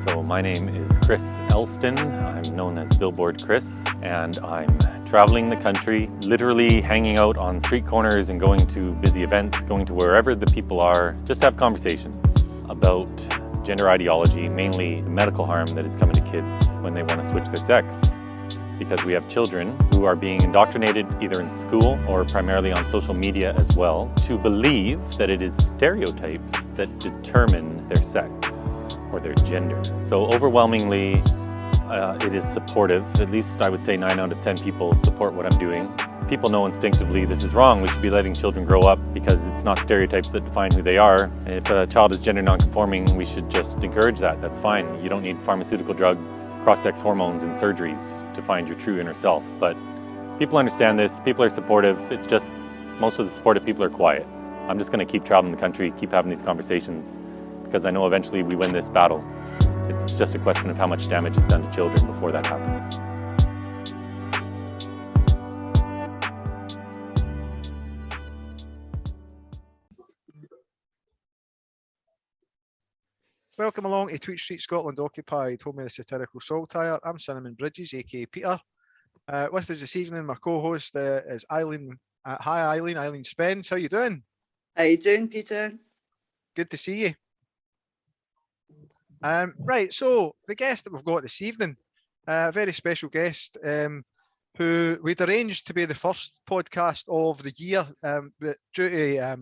So my name is Chris Elston. I'm known as Billboard Chris, and I'm traveling the country, literally hanging out on street corners and going to busy events, going to wherever the people are, just to have conversations about gender ideology, mainly medical harm that is coming to kids when they want to switch their sex. Because we have children who are being indoctrinated either in school or primarily on social media as well, to believe that it is stereotypes that determine their sex or their gender. So overwhelmingly, it is supportive. At least I would say 9 out of 10 people support what I'm doing. People know instinctively this is wrong. We should be letting children grow up because it's not stereotypes that define who they are. If a child is gender nonconforming, we should just encourage that. That's fine. You don't need pharmaceutical drugs, cross-sex hormones, and surgeries to find your true inner self. But people understand this. People are supportive. It's just most of the supportive people are quiet. I'm just going to keep traveling the country, keep having these conversations, because I know eventually we win this battle. It's just a question of how much damage is done to children before that happens. Welcome along to Tweed Street Scotland Occupied, home of the satirical saltire. I'm Cinnamon Bridges, aka Peter. With us this evening, my co-host is Eileen. Hi Eileen, Eileen Spence. How you doing? How you doing, Peter? Good to see you. Right, so the guest that we've got this evening, a very special guest, who we'd arranged to be the first podcast of the year, but due to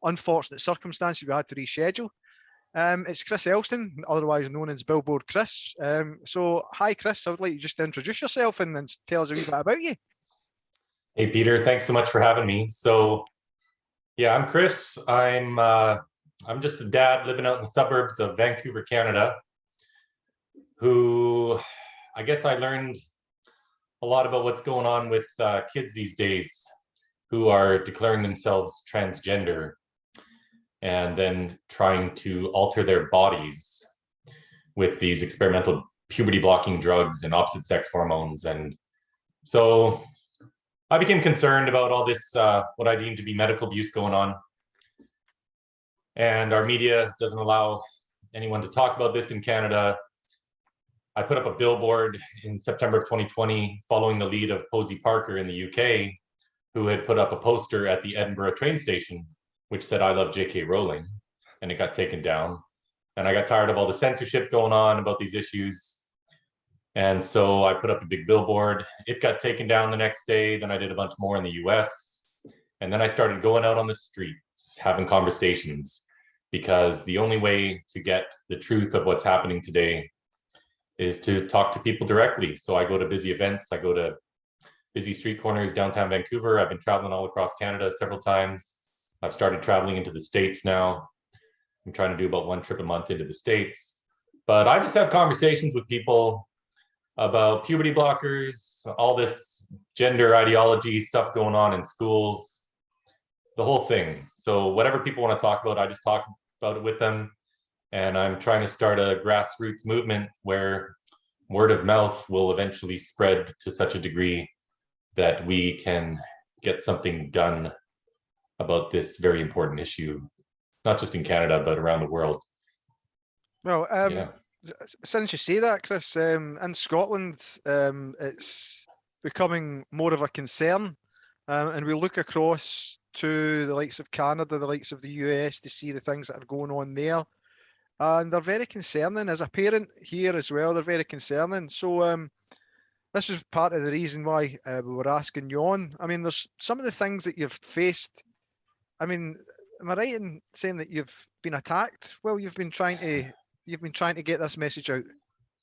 unfortunate circumstances, we had to reschedule. It's Chris Elston, otherwise known as Billboard Chris. So, hi Chris, I would like you just to introduce yourself and tell us a wee bit about you. Hey Peter, thanks so much for having me. So, yeah, I'm Chris. I'm just a dad living out in the suburbs of Vancouver, Canada, who I guess I learned a lot about what's going on with kids these days who are declaring themselves transgender and then trying to alter their bodies with these experimental puberty blocking drugs and opposite sex hormones. And so I became concerned about all this, what I deem to be medical abuse going on. And our media doesn't allow anyone to talk about this in Canada. I put up a billboard in September of 2020 following the lead of Posey Parker in the UK, who had put up a poster at the Edinburgh train station which said, "I love J.K. Rowling," and it got taken down. And I got tired of all the censorship going on about these issues. And so I put up a big billboard. It got taken down the next day. Then I did a bunch more in the US. And then I started going out on the streets, having conversations, because the only way to get the truth of what's happening today is to talk to people directly. So I go to busy events. I go to busy street corners downtown Vancouver. I've been traveling all across Canada several times. I've started traveling into the States now. I'm trying to do about 1 trip a month into the States. But I just have conversations with people about puberty blockers, all this gender ideology stuff going on in schools, the whole thing. So whatever people want to talk about, I just talk about it with them. And I'm trying to start a grassroots movement where word of mouth will eventually spread to such a degree that we can get something done about this very important issue, not just in Canada, but around the world. Well, since you say that, Chris, in Scotland, it's becoming more of a concern, and we look across to the likes of Canada, the likes of the US, to see the things that are going on there, and they're very concerning. As a parent here as well, they're very concerning. So this is part of the reason why we were asking you on. I mean, there's some of the things that you've faced. I mean, am I right in saying that you've been attacked? Well, you've been trying to get this message out,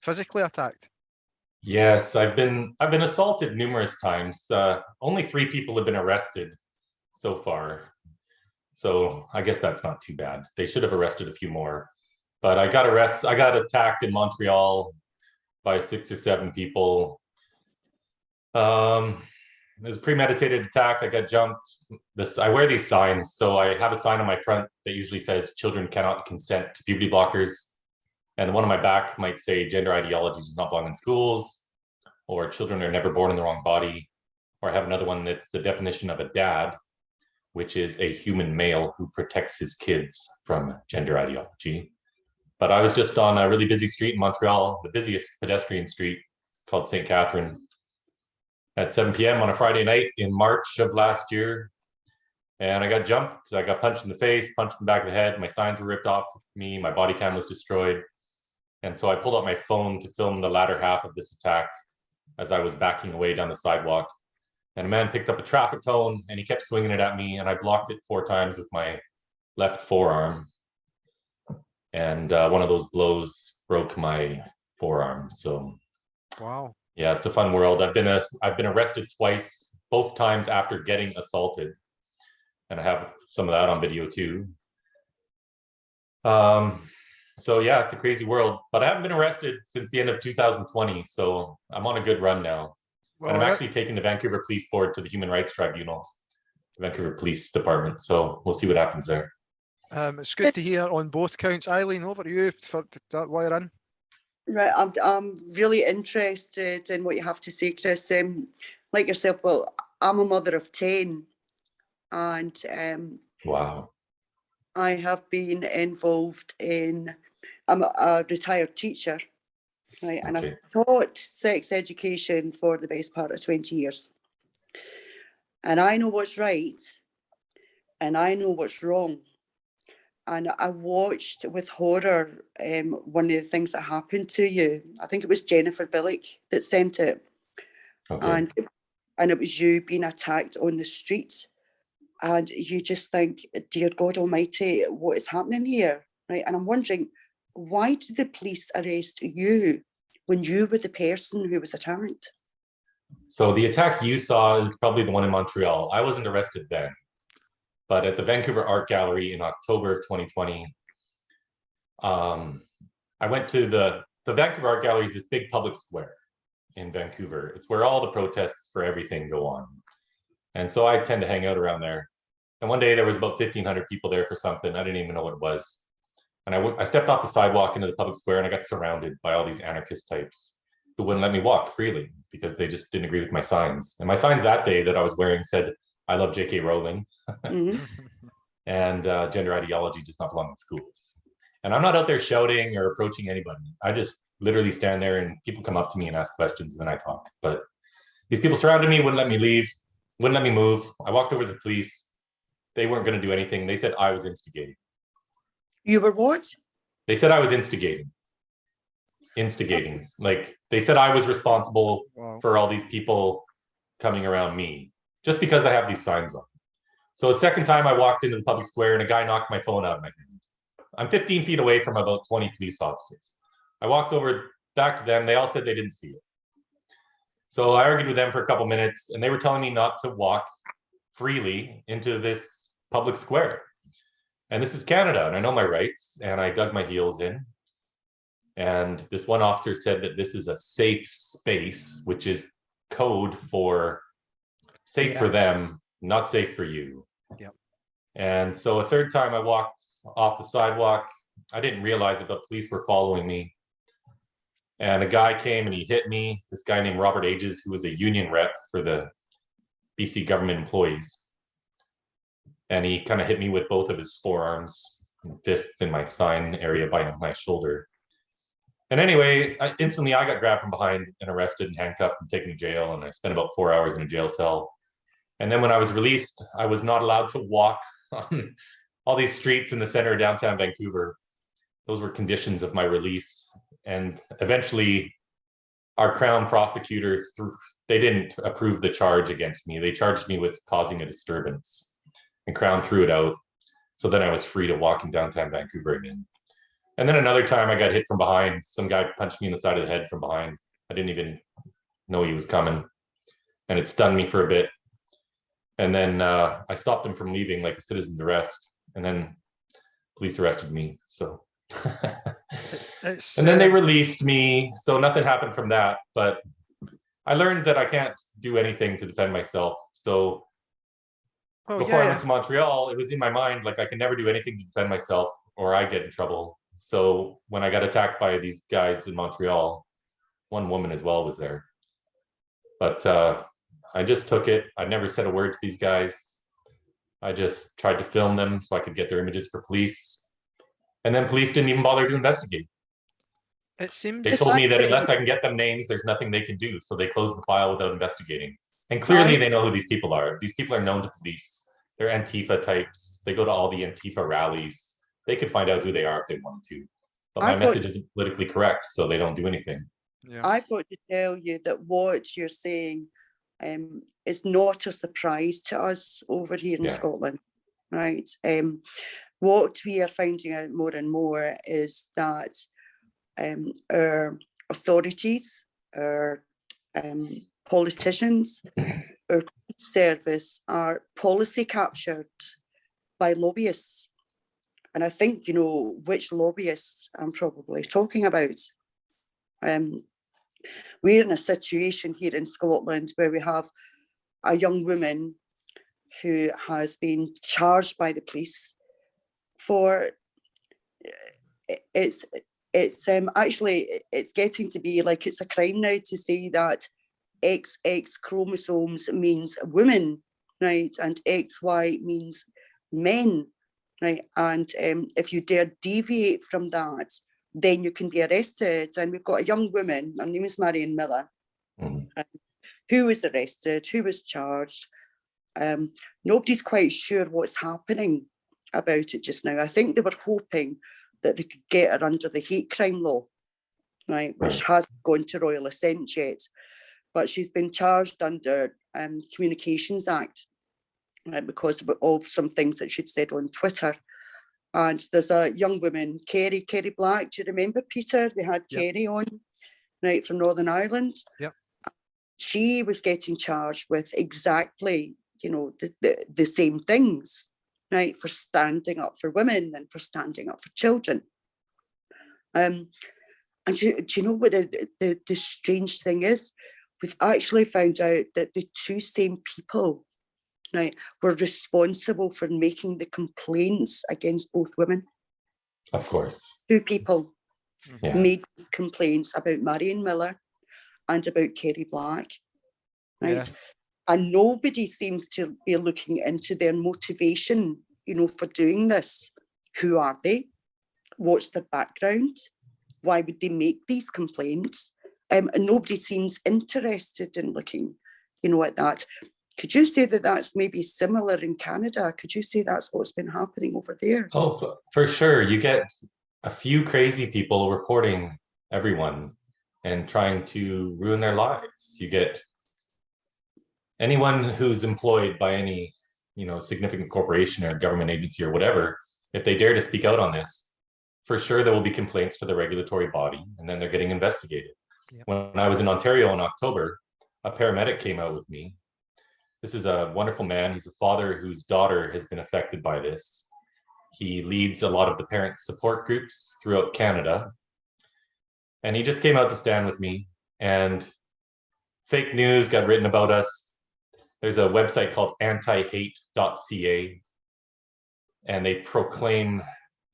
physically attacked. Yes, I've been assaulted numerous times. Only 3 people have been arrested so far, so I guess that's not too bad. They should have arrested a few more, but I got attacked in Montreal by 6 or 7 people. It was a premeditated attack. I got jumped. I wear these signs. So I have a sign on my front that usually says children cannot consent to puberty blockers. And the one on my back might say gender ideology does not belong in schools, or children are never born in the wrong body. Or I have another one that's the definition of a dad, which is a human male who protects his kids from gender ideology. But I was just on a really busy street in Montreal, the busiest pedestrian street called St. Catherine, at 7 p.m. on a Friday night in March of last year. And I got jumped, I got punched in the face, punched in the back of the head, my signs were ripped off me, my body cam was destroyed. And so I pulled out my phone to film the latter half of this attack as I was backing away down the sidewalk. And a man picked up a traffic cone and he kept swinging it at me, and I blocked it 4 times with my left forearm. And one of those blows broke my forearm. So Wow. yeah, it's a fun world. I've been arrested twice, both times after getting assaulted. And I have some of that on video too. So yeah, it's a crazy world, but I haven't been arrested since the end of 2020. So I'm on a good run now. Well, and I'm actually taking the Vancouver Police Board to the Human Rights Tribunal, the Vancouver Police Department. So we'll see what happens there. it's good to hear on both counts. Eileen, over to you for that while you're in. Right, I'm really interested in what you have to say, Chris. Like yourself, well, I'm a mother of 10, and Wow. I have been involved in. I'm a retired teacher, right, and Okay. I've taught sex education for the best part of 20 years, and I know what's right, and I know what's wrong. And I watched with horror one of the things that happened to you. I think it was Jennifer Billick that sent it. Okay. And it was you being attacked on the streets. And you just think, dear God Almighty, what is happening here? Right. And I'm wondering, why did the police arrest you when you were the person who was attacked? So the attack you saw is probably the one in Montreal. I wasn't arrested then. But at the Vancouver Art Gallery in October of 2020, I went to the Vancouver Art Gallery is this big public square in Vancouver. It's where all the protests for everything go on. And so I tend to hang out around there. And one day there was about 1,500 people there for something. I didn't even know what it was. And I stepped off the sidewalk into the public square and I got surrounded by all these anarchist types who wouldn't let me walk freely because they just didn't agree with my signs. And my signs that day that I was wearing said, "I love J.K. Rowling." Mm-hmm. And gender ideology does not belong in schools. And I'm not out there shouting or approaching anybody. I just literally stand there and people come up to me and ask questions and then I talk. But these people surrounded me, wouldn't let me leave, wouldn't let me move. I walked over to the police. They weren't going to do anything. They said I was instigating. You were what? They said I was instigating. Like they said I was responsible for all these people coming around me just because I have these signs on. So a second time I walked into the public square and a guy knocked my phone out of my hand. I'm 15 feet away from about 20 police officers. I walked over back to them. They all said they didn't see it. So I argued with them for a couple minutes and they were telling me not to walk freely into this public square. And this is Canada and I know my rights, and I dug my heels in. And this one officer said that this is a safe space, which is code for safe for them, not safe for you. Yep. And so a third time I walked off the sidewalk. I didn't realize it, but police were following me. And a guy came and he hit me, this guy named Robert Ages, who was a union rep for the BC government employees. And he kind of hit me with both of his forearms and fists in my sign area by my shoulder. And anyway, instantly I got grabbed from behind and arrested and handcuffed and taken to jail. And I spent about 4 hours in a jail cell. And then when I was released, I was not allowed to walk on all these streets in the center of downtown Vancouver. Those were conditions of my release. And eventually our Crown prosecutor, they didn't approve the charge against me. They charged me with causing a disturbance, and Crown threw it out. So then I was free to walk in downtown Vancouver again. And then another time I got hit from behind. Some guy punched me in the side of the head from behind. I didn't even know he was coming. And it stunned me for a bit. And then I stopped him from leaving like a citizen's arrest. And then police arrested me. So, and then they released me. So nothing happened from that. But I learned that I can't do anything to defend myself. So before I went to Montreal, it was in my mind, like I can never do anything to defend myself or I get in trouble. So when I got attacked by these guys in Montreal, one woman as well was there. But I just took it. I never said a word to these guys. I just tried to film them so I could get their images for police. And then police didn't even bother to investigate. It seems They told me that unless I can get them names, there's nothing they can do. So they closed the file without investigating. And clearly they know who these people are. These people are known to police. They're Antifa types. They go to all the Antifa rallies. They could find out who they are if they wanted to. But my message isn't politically correct, so they don't do anything. Yeah. I've got to tell you that what you're saying is not a surprise to us over here in Scotland, right? What we are finding out more and more is that our authorities, our politicians, our service are policy captured by lobbyists. And I think you know which lobbyists I'm probably talking about. We're in a situation here in Scotland where we have a young woman who has been charged by the police for it's actually it's getting to be like it's a crime now to say that XX chromosomes means women, right, and XY means men, right, and if you dare deviate from that, then you can be arrested. And we've got a young woman, her name is Marion Miller, who was arrested, who was charged. Nobody's quite sure what's happening about it just now. I think they were hoping that they could get her under the hate crime law, right, which hasn't gone to royal assent yet. But she's been charged under Communications Act, right, because of some things that she'd said on Twitter. And there's a young woman, Kerry Black. Do you remember, Peter? They had Kerry on, right, from Northern Ireland. Yep. She was getting charged with exactly, you know, the same things, right, for standing up for women and for standing up for children. And do you know what the strange thing is? We've actually found out that the two same people, right, were responsible for making the complaints against both women. Of course. Two people made these complaints about Marion Miller and about Kerry Black, right? Yeah. And nobody seems to be looking into their motivation, you know, for doing this. Who are they? What's their background? Why would they make these complaints? And nobody seems interested in looking, you know, at that. Could you say that that's maybe similar in Canada? Could you say that's what's been happening over there? Oh, for sure. You get a few crazy people reporting everyone and trying to ruin their lives. You get anyone who's employed by any, you know, significant corporation or government agency or whatever. If they dare to speak out on this, for sure there will be complaints to the regulatory body, and then they're getting investigated. Yep. When I was in Ontario in October, a paramedic came out with me. This is a wonderful man. He's a father whose daughter has been affected by this. He leads a lot of the parent support groups throughout Canada. And he just came out to stand with me, and fake news got written about us. There's a website called antihate.ca, and they proclaim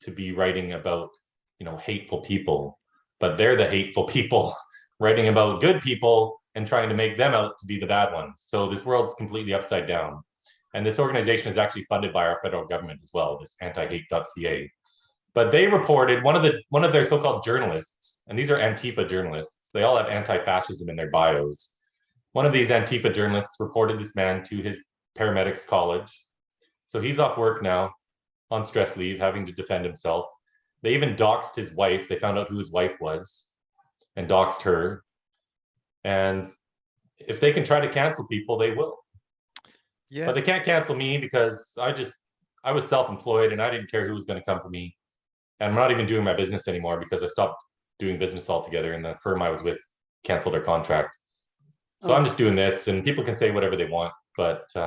to be writing about, you know, hateful people, but they're the hateful people writing about good people and trying to make them out to be the bad ones. So this world's completely upside down. And this organization is actually funded by our federal government as well, this antihate.ca. But they reported one of their so-called journalists, and these are Antifa journalists. They all have anti-fascism in their bios. One of these Antifa journalists reported this man to his paramedics college. So he's off work now on stress leave, having to defend himself. They even doxed his wife. They found out who his wife was and doxed her. And if they can try to cancel people, they will. Yeah. But they can't cancel me because I was self-employed and I didn't care who was going to come for me. And I'm not even doing my business anymore because I stopped doing business altogether, and the firm I was with canceled their contract. So I'm just doing this, and people can say whatever they want, but you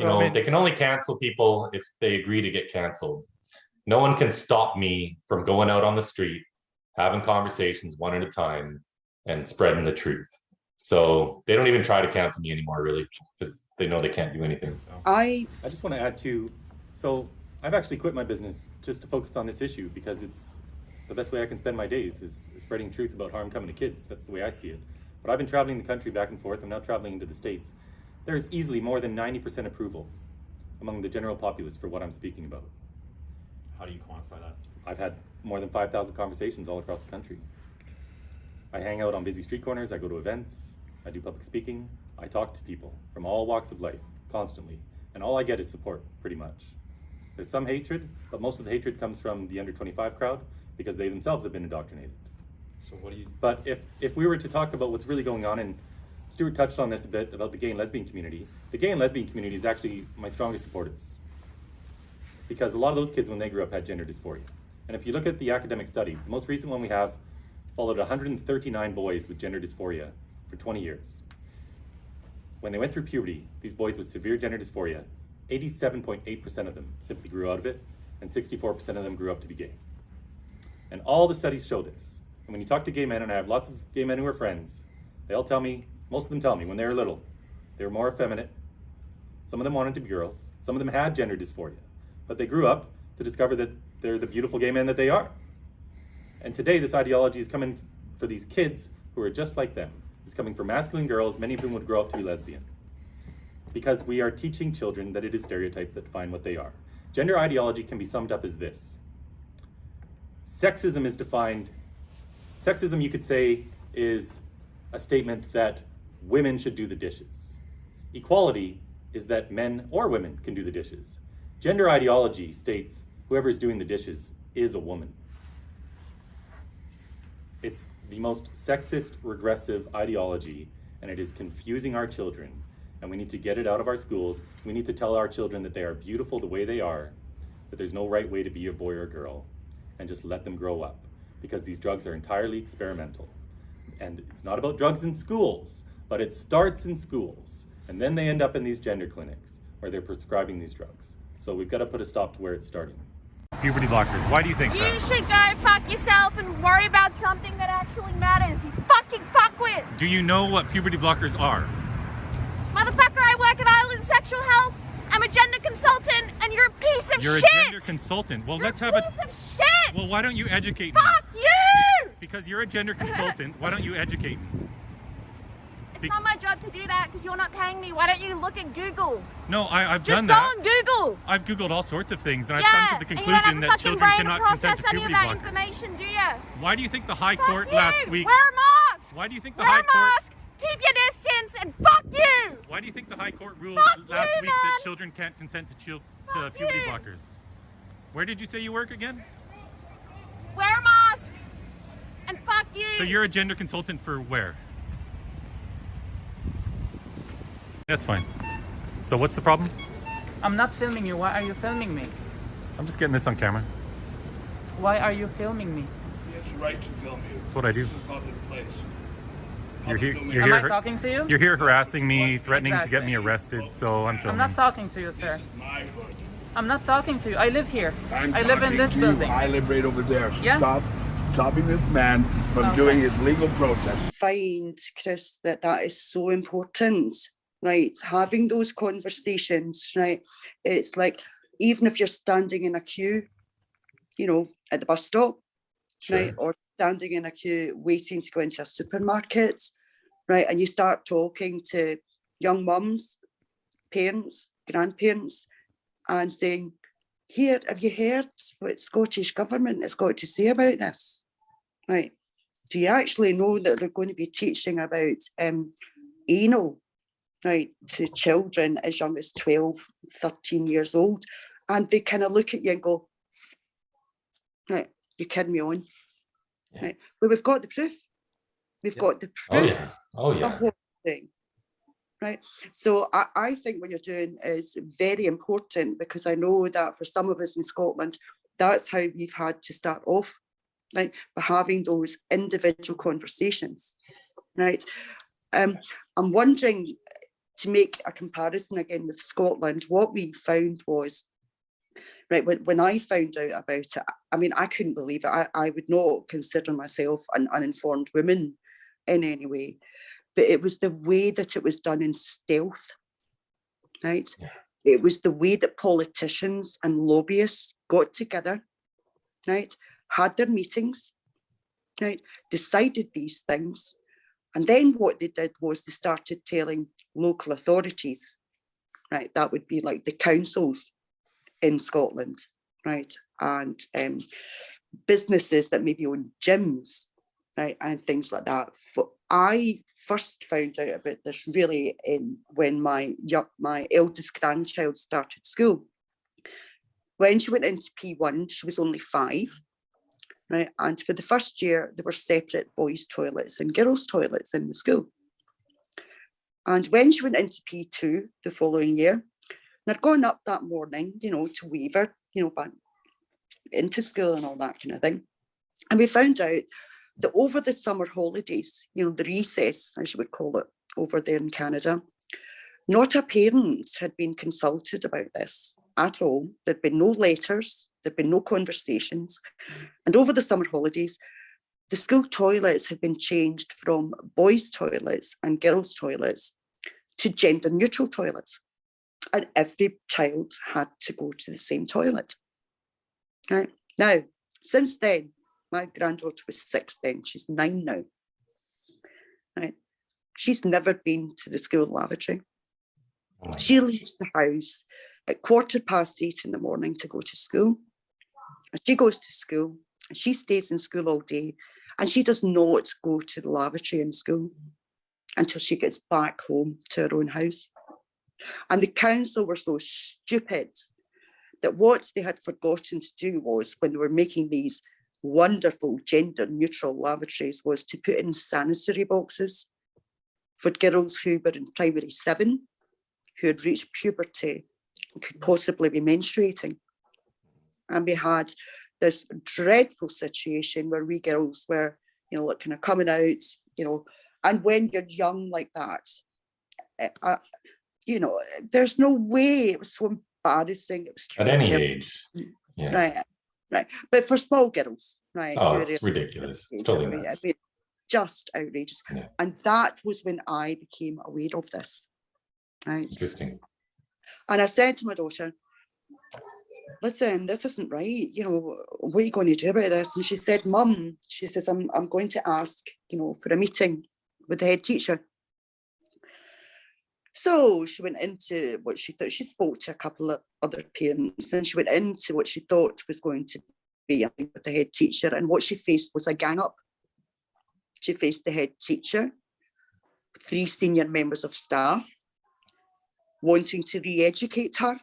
know, I mean, they can only cancel people if they agree to get canceled. No one can stop me from going out on the street, having conversations one at a time, and spreading the truth. So they don't even try to cancel me anymore, really, because they know they can't do anything. I just want to add to, so I've actually quit my business just to focus on this issue because it's the best way I can spend my days is spreading truth about harm coming to kids. That's the way I see it. But I've been traveling the country back and forth. I'm now traveling into the States. There is easily more than 90% approval among the general populace for what I'm speaking about. How do you quantify that? I've had more than 5,000 conversations all across the country. I hang out on busy street corners, I go to events, I do public speaking, I talk to people from all walks of life, constantly, and all I get is support, pretty much. There's some hatred, but most of the hatred comes from the under 25 crowd because they themselves have been indoctrinated. So what do you... But if we were to talk about what's really going on, and Stuart touched on this a bit about the gay and lesbian community, the gay and lesbian community is actually my strongest supporters. Because a lot of those kids, when they grew up, had gender dysphoria. And if you look at the academic studies, the most recent one we have followed 139 boys with gender dysphoria for 20 years. When they went through puberty, these boys with severe gender dysphoria, 87.8% of them simply grew out of it, and 64% of them grew up to be gay. And all the studies show this. And when you talk to gay men, and I have lots of gay men who are friends, they all tell me, most of them tell me, when they were little, they were more effeminate. Some of them wanted to be girls. Some of them had gender dysphoria. But they grew up to discover that they're the beautiful gay men that they are. And today, this ideology is coming for these kids who are just like them. It's coming for masculine girls, many of whom would grow up to be lesbian. Because we are teaching children that it is stereotypes that define what they are. Gender ideology can be summed up as this. Sexism is defined, sexism, you could say, is a statement that women should do the dishes. Equality is that men or women can do the dishes. Gender ideology states whoever is doing the dishes is a woman. It's the most sexist, regressive ideology, and it is confusing our children. And we need to get it out of our schools. We need to tell our children that they are beautiful the way they are, that there's no right way to be a boy or a girl, and just let them grow up. Because these drugs are entirely experimental. And it's not about drugs in schools, but it starts in schools. And then they end up in these gender clinics where they're prescribing these drugs. So we've got to put a stop to where it's starting. Puberty blockers, why do you think that? You should go fuck yourself and worry about something that actually matters, you fucking fuckwit! Do you know what puberty blockers are? Motherfucker, I work at Island Sexual Health, I'm a gender consultant, and you're a piece of shit! You're a gender consultant. Well, let's have a... piece of shit! Well, why don't you educate me? Fuck you! Because you're a gender consultant, why don't you educate me? It's not my job to do that because you're not paying me. Why don't you look at Google? No, I've Just done that. go on Google. I've Googled all sorts of things, and Yeah, I've come to the and you don't conclusion have a that fucking children brain cannot to consent process to any of puberty that blockers. information, do you? Why do you think the High Fuck Court you. last week... Wear a mask. Why do you think the Wear High a Court... mask. Keep your distance, and fuck you. Why do you think the High Court ruled Fuck last you, week that man. children can't consent to Fuck puberty you. blockers? Where did you say you work again? Wear a mask, and fuck you. So you're a gender consultant for where? That's fine. So what's the problem? I'm not filming you. Why are you filming me? I'm just getting this on camera. Why are you filming me? He has the right to film you. That's what I do. This is a public place. You're here, Public you're Am here, I talking to you? You're here harassing me, threatening to get me Exactly. arrested, so I'm I'm filming. not talking to you, sir. This is my hood. I'm not talking to you. I live here. I'm I live in talking this to you. building. I live right over there. So Yeah? stop stopping this man from Okay. doing his legal protest. Find, Chris, that is so important, right? Having those conversations, right? It's like, even if you're standing in a queue, you know, at the bus stop, right? Or standing in a queue waiting to go into a supermarket, right? And you start talking to young mums, parents, grandparents, and saying, here, have you heard what Scottish Government has got to say about this? Right. Do you actually know that they're going to be teaching about anal, right, to children as young as 12, 13 years old? And they kind of look at you and go, right, you're kidding me on. Yeah. Right. But we've got the proof. We've got the Oh proof yeah. Oh yeah. of what we're doing. Right. So I think what you're doing is very important, because I know that for some of us in Scotland, that's how we've had to start off, right, by having those individual conversations. Right. I'm wondering, to make a comparison again with Scotland, what we found was, right, when I found out about it, I mean, I couldn't believe it. I would not consider myself an uninformed woman in any way. But it was the way that it was done in stealth, right? Yeah. It was the way that politicians and lobbyists got together, right? Had their meetings, right? Decided these things. And then what they did was they started telling local authorities, right? That would be like the councils in Scotland, right? And businesses that maybe own gyms, right? And things like that. I first found out about this really when my eldest grandchild started school. When she went into P1, she was only 5, right? And for the first year, there were separate boys' toilets and girls' toilets in the school. And when she went into P2 the following year, and I'd gone up that morning, to wave her, back into school and all that kind of thing. And we found out that over the summer holidays, the recess, as you would call it, over there in Canada, not a parent had been consulted about this at all. There'd been no letters, there'd been no conversations. And over the summer holidays, the school toilets had been changed from boys' toilets and girls' toilets to gender neutral toilets. And every child had to go to the same toilet. Right. Now, since then, my granddaughter was 6 then, she's 9 now. Right. She's never been to the school lavatory. She leaves the house at 8:15 in the morning to go to school. And she goes to school and she stays in school all day, and she does not go to the lavatory in school until she gets back home to her own house. And the council were so stupid that what they had forgotten to do was, when they were making these wonderful gender neutral lavatories, was to put in sanitary boxes for girls who were in primary 7, who had reached puberty and could possibly be menstruating. And we had this dreadful situation where we girls were, kind of coming out, and when you're young like that, there's no way. It was so embarrassing. It was at any age. Yeah. Right. But for small girls, right? Oh, it's ridiculous. It's totally nuts. Just outrageous. Yeah. And that was when I became aware of this. Right. Interesting. And I said to my daughter, listen, this isn't right. What are you going to do about this? And she said, Mum, she says, I'm going to ask, for a meeting with the head teacher. So she went into what she thought, she spoke to a couple of other parents, and she went into what she thought was going to be with the head teacher. And what she faced was a gang up. She faced the head teacher, 3 senior members of staff, wanting to re-educate her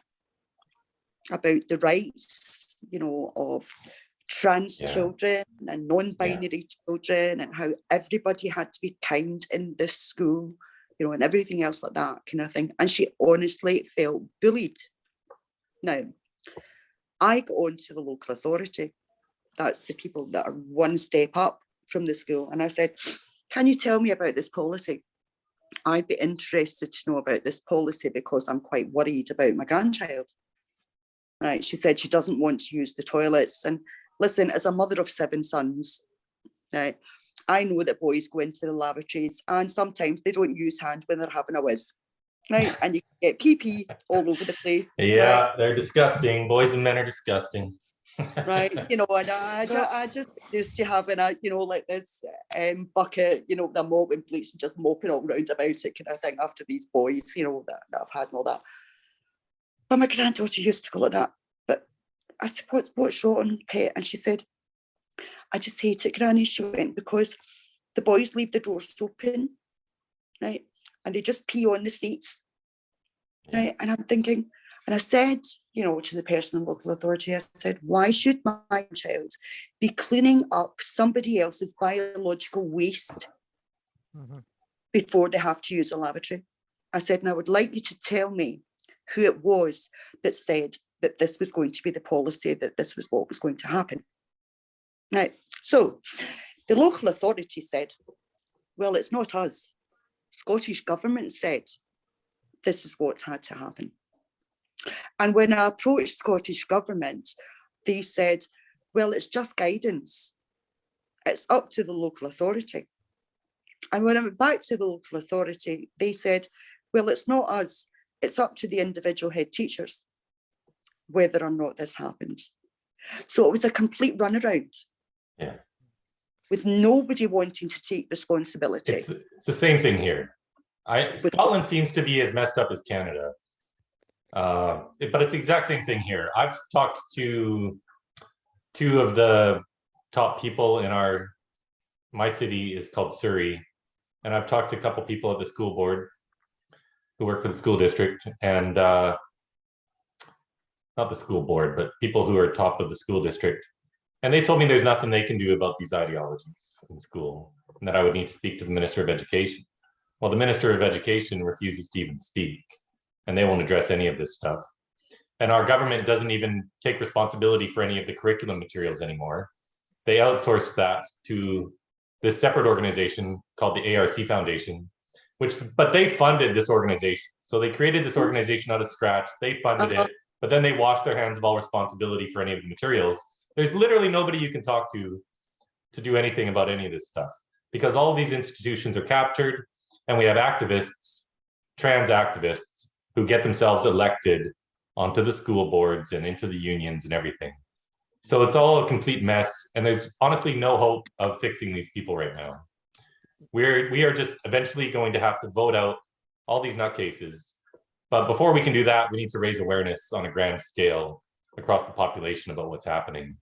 about the rights, of trans children and non-binary children, and how everybody had to be kind in this school, and everything else like that kind of thing. And she honestly felt bullied. Now, I got on to the local authority. That's the people that are one step up from the school. And I said, can you tell me about this policy? I'd be interested to know about this policy because I'm quite worried about my grandchild. Right. She said she doesn't want to use the toilets. And listen, as a mother of 7 sons, right, I know that boys go into the lavatories and sometimes they don't use hand when they're having a whiz. Right. And you get pee all over the place. Yeah, right? They're disgusting. Boys and men are disgusting. Right. And I just used to having a, like this bucket, the mop and bleach and just mopping all around about it kind of thing after these boys, that I've had and all that. But my granddaughter used to go like that. But I said, what's wrong, pet? And she said, I just hate it, Granny. She went, because the boys leave the doors open, right? And they just pee on the seats, right? And I'm thinking, and I said, to the person in local authority, I said, why should my child be cleaning up somebody else's biological waste before they have to use a lavatory? I said, and I would like you to tell me who it was that said that this was going to be the policy, that this was what was going to happen. Right. So the local authority said, well, it's not us. Scottish government said this is what had to happen. And when I approached Scottish government, they said, well, it's just guidance. It's up to the local authority. And when I went back to the local authority, they said, well, it's not us. It's up to the individual head teachers whether or not this happens. So it was a complete runaround. Yeah. With nobody wanting to take responsibility. It's the same thing here. Scotland seems to be as messed up as Canada. But it's the exact same thing here. I've talked to two of the top people in my city is called Surrey, and I've talked to a couple people at the school board who work for the school district, and not the school board, but people who are top of the school district. And they told me there's nothing they can do about these ideologies in school, and that I would need to speak to the Minister of Education. Well, the Minister of Education refuses to even speak, and they won't address any of this stuff. And our government doesn't even take responsibility for any of the curriculum materials anymore. They outsourced that to this separate organization called the ARC Foundation, but they funded this organization. So they created this organization out of scratch, they funded it, but then they washed their hands of all responsibility for any of the materials. There's literally nobody you can talk to do anything about any of this stuff, because all of these institutions are captured, and we have activists, trans activists, who get themselves elected onto the school boards and into the unions and everything. So it's all a complete mess, and there's honestly no hope of fixing these people right now. We are just eventually going to have to vote out all these nutcases. But before we can do that, we need to raise awareness on a grand scale across the population about what's happening.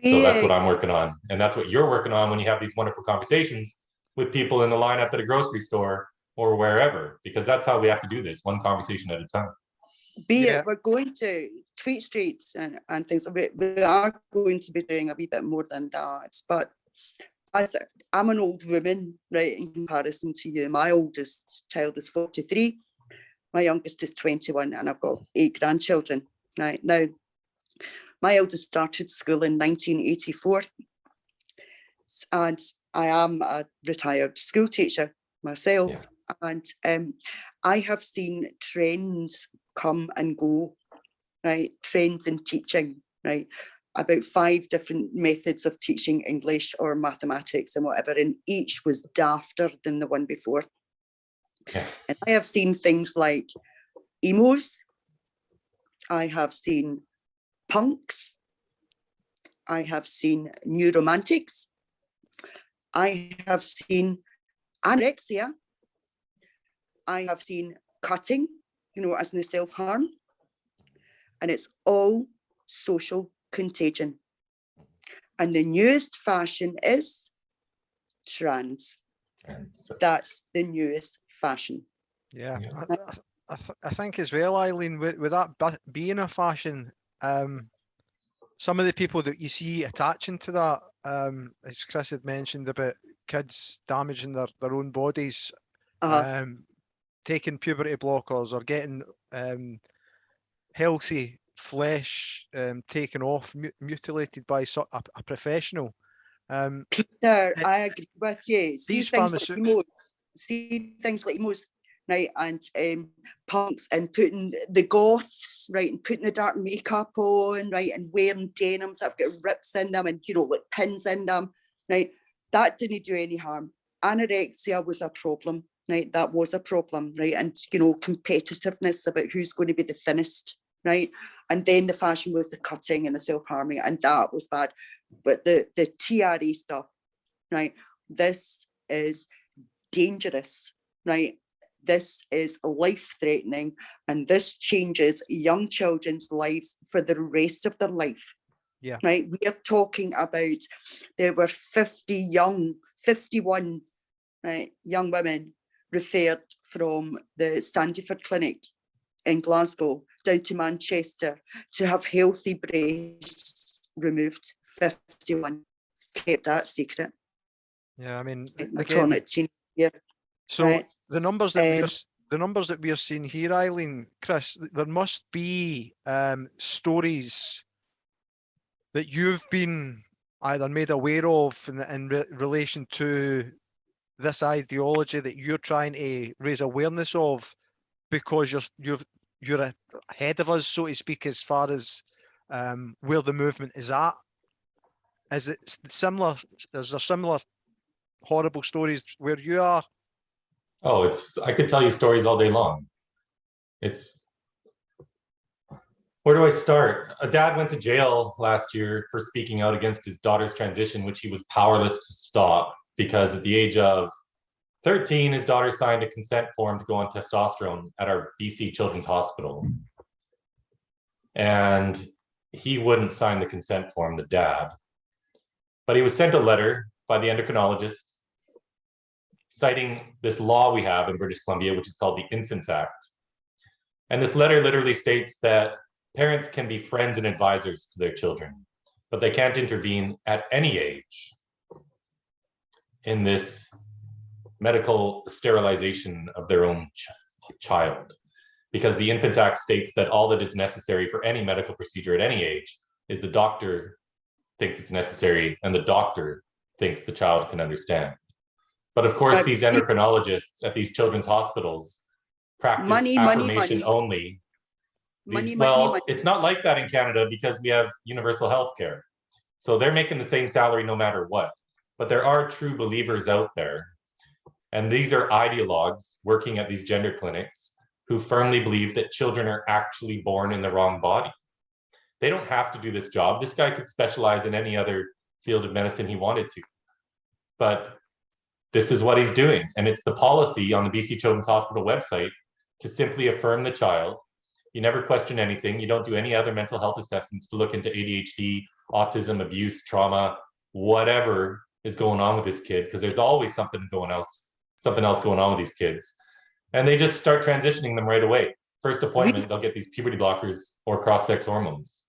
So that's what I'm working on. And that's what you're working on when you have these wonderful conversations with people in the lineup at a grocery store or wherever, because that's how we have to do this, one conversation at a time. We're going to tweet streets and things. We are going to be doing a wee bit more than that. But I'm an old woman, right, in comparison to you. My oldest child is 43. My youngest is 21, and I've got 8 grandchildren. Right now, my eldest started school in 1984, and I am a retired school teacher myself. Yeah. And I have seen trends come and go, right? Trends in teaching, right? About 5 different methods of teaching English or mathematics and whatever, and each was dafter than the one before. Yeah. And I have seen things like emos. I have seen punks. I have seen new romantics. I have seen anorexia. I have seen cutting, as in the self-harm. And it's all social contagion. And the newest fashion is trans. That's the newest fashion. Yeah. I think as well, Eileen, with that being a fashion, some of the people that you see attaching to that, as Chris had mentioned about kids damaging their own bodies, taking puberty blockers or getting healthy flesh taken off, mutilated by a professional. Peter, I agree with you. See things like emos, right, and punks, and putting the goths, right, and putting the dark makeup on, right, and wearing denims that have got rips in them and with pins in them, right. That didn't do any harm. Anorexia was a problem, right? That was a problem, right? And competitiveness about who's going to be the thinnest, right? And then the fashion was the cutting and the self-harming, and that was bad. But the TRE stuff, right? This is dangerous, right? This is life-threatening, and this changes young children's lives for the rest of their life. Yeah. Right. We are talking about, there were 51 young women referred from the Sandyford Clinic in Glasgow down to Manchester to have healthy breasts removed. 51. Kept that secret. Yeah, I mean, again, yeah. So right. the numbers that we're seeing here, Eileen, Chris, there must be stories that you've been either made aware of in relation to this ideology that you're trying to raise awareness of, because you're ahead of us, so to speak, as far as where the movement is at. Is it similar? Is there similar horrible stories where you are? Oh, I could tell you stories all day long. Where do I start? A dad went to jail last year for speaking out against his daughter's transition, which he was powerless to stop, because at the age of 13, his daughter signed a consent form to go on testosterone at our BC Children's Hospital. and he wouldn't sign the consent form, the dad. But he was sent a letter by the endocrinologist citing this law we have in British Columbia, which is called the Infants Act. And this letter literally states that parents can be friends and advisors to their children, but they can't intervene at any age in this medical sterilization of their own child. Because the Infants Act states that all that is necessary for any medical procedure at any age is the doctor thinks it's necessary and the doctor thinks the child can understand. But of course, these endocrinologists at these children's hospitals practice affirmation only. It's not like that in Canada because we have universal health care. So they're making the same salary no matter what. But there are true believers out there. And these are ideologues working at these gender clinics who firmly believe that children are actually born in the wrong body. They don't have to do this job. This guy could specialize in any other field of medicine he wanted to. But this is what he's doing. And it's the policy on the BC Children's Hospital website to simply affirm the child. You never question anything. You don't do any other mental health assessments to look into ADHD, autism, abuse, trauma, whatever is going on with this kid, because there's always something else going on with these kids. And they just start transitioning them right away. First appointment, they'll get these puberty blockers or cross-sex hormones.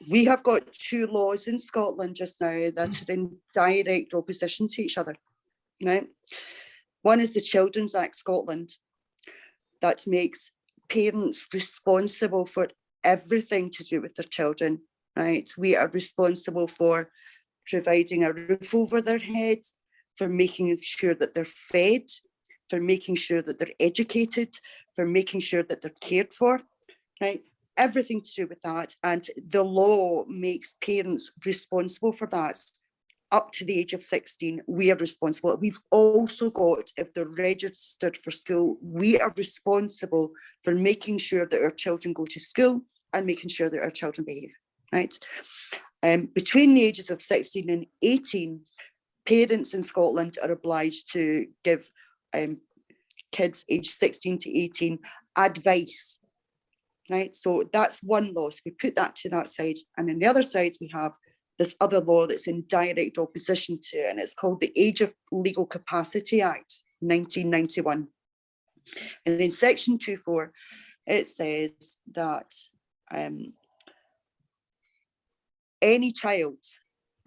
We have got two laws in Scotland just now that are in direct opposition to each other. Right? One is the Children's Act Scotland that makes parents responsible for everything to do with their children. Right? We are responsible for providing a roof over their head, for making sure that they're fed, for making sure that they're educated, for making sure that they're cared for, right? Everything to do with that. And the law makes parents responsible for that. Up to the age of 16, we are responsible. We've also got, if they're registered for school, we are responsible for making sure that our children go to school and making sure that our children behave, right? Between the ages of 16 and 18, parents in Scotland are obliged to give kids aged 16 to 18 advice, right? So that's one law. So we put that to that side. And on the other side, we have this other law that's in direct opposition to it, and it's called the Age of Legal Capacity Act, 1991. And in section 2.4, it says that any child,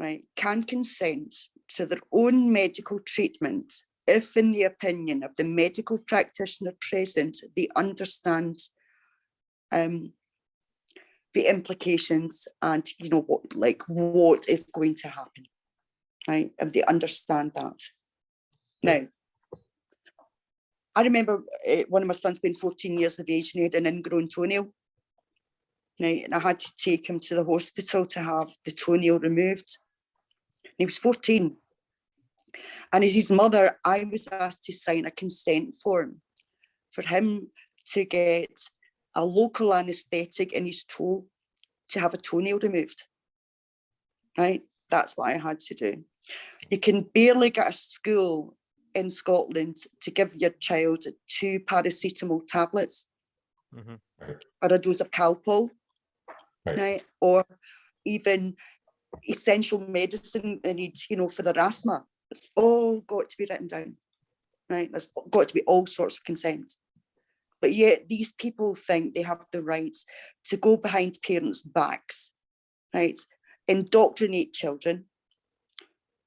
right, can consent to their own medical treatment if, in the opinion of the medical practitioner present, they understand the implications and, you know, what is going to happen, right? If they understand that. Now, I remember one of my sons being 14 years of age and he had an ingrown toenail. Right, and I had to take him to the hospital to have the toenail removed. And he was 14. And as his mother, I was asked to sign a consent form for him to get a local anaesthetic in his toe to have a toenail removed. Right, that's what I had to do. You can barely get a school in Scotland to give your child 2 paracetamol tablets or a dose of Calpol. Right, or even essential medicine they need, you know, for their asthma. It's all got to be written down, right? There's got to be all sorts of consent. But yet these people think they have the right to go behind parents' backs, right? Indoctrinate children,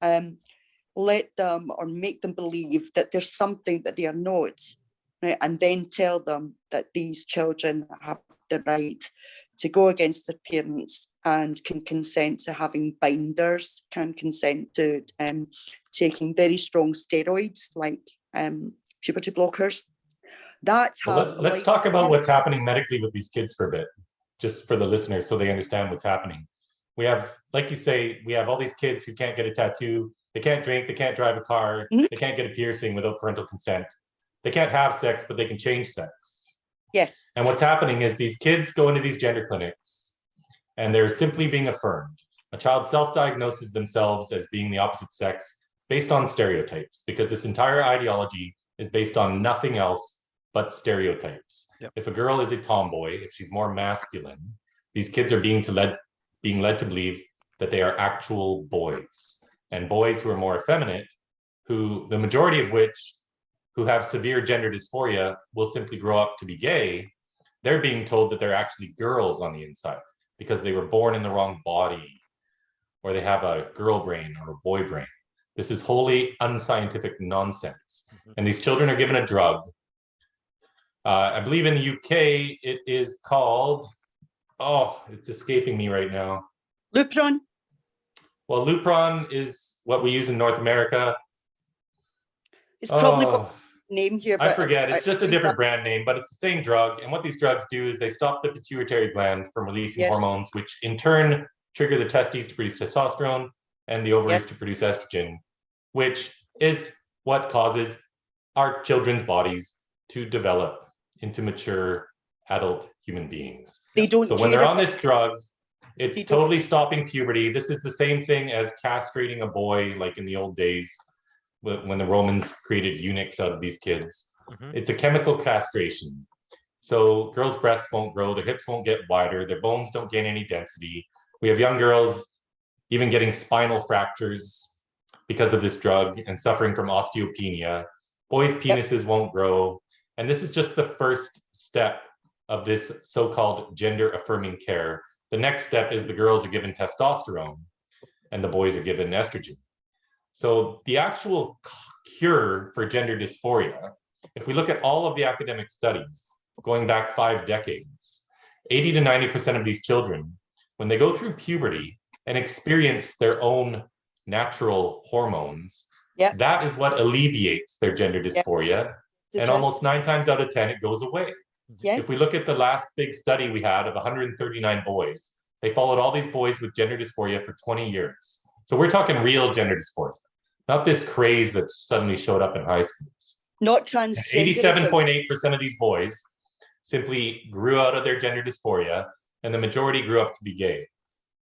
let them or make them believe that there's something that they are not, right? And then tell them that these children have the right to go against their parents and can consent to having binders, can consent to taking very strong steroids like puberty blockers. Let's talk about what's happening medically with these kids for a bit, just for the listeners so they understand what's happening. We have, like you say, we have all these kids who can't get a tattoo, they can't drink, they can't drive a car, they can't get a piercing without parental consent. They can't have sex, but they can change sex. Yes. And what's happening is these kids go into these gender clinics and they're simply being affirmed. A child self-diagnoses themselves as being the opposite sex based on stereotypes, because this entire ideology is based on nothing else but stereotypes. Yep. If a girl is a tomboy, if she's more masculine, These kids are being led to believe that they are actual boys, and boys who are more effeminate, who the majority of which who have severe gender dysphoria will simply grow up to be gay. They're being told that they're actually girls on the inside because they were born in the wrong body, or they have a girl brain or a boy brain. This is wholly unscientific nonsense. And these children are given a drug. I believe in the UK, it is called, oh, it's escaping me right now. Lupron? Well, Lupron is what we use in North America. It's probably got a name here. I forget, it's just a different brand name, but it's the same drug. And what these drugs do is they stop the pituitary gland from releasing hormones, which in turn trigger the testes to produce testosterone and the ovaries to produce estrogen, which is what causes our children's bodies to develop into mature adult human beings. They don't so when they're on this drug, it's totally stopping puberty. This is the same thing as castrating a boy, like in the old days when the Romans created eunuchs out of these kids. It's a chemical castration. So girls' breasts won't grow, their hips won't get wider, their bones don't gain any density. We have young girls even getting spinal fractures because of this drug and suffering from osteopenia. Boys' penises won't grow. And this is just the first step of this so-called gender-affirming care. The next step is the girls are given testosterone and the boys are given estrogen. So the actual cure for gender dysphoria, if we look at all of the academic studies going back 5 decades, 80 to 90% of these children, when they go through puberty and experience their own natural hormones, that is what alleviates their gender dysphoria. And almost 9 times out of 10, it goes away. If we look at the last big study we had of 139 boys, they followed all these boys with gender dysphoria for 20 years. So we're talking real gender dysphoria, not this craze that suddenly showed up in high schools. Not transgender. 87.8% of these boys simply grew out of their gender dysphoria, and the majority grew up to be gay.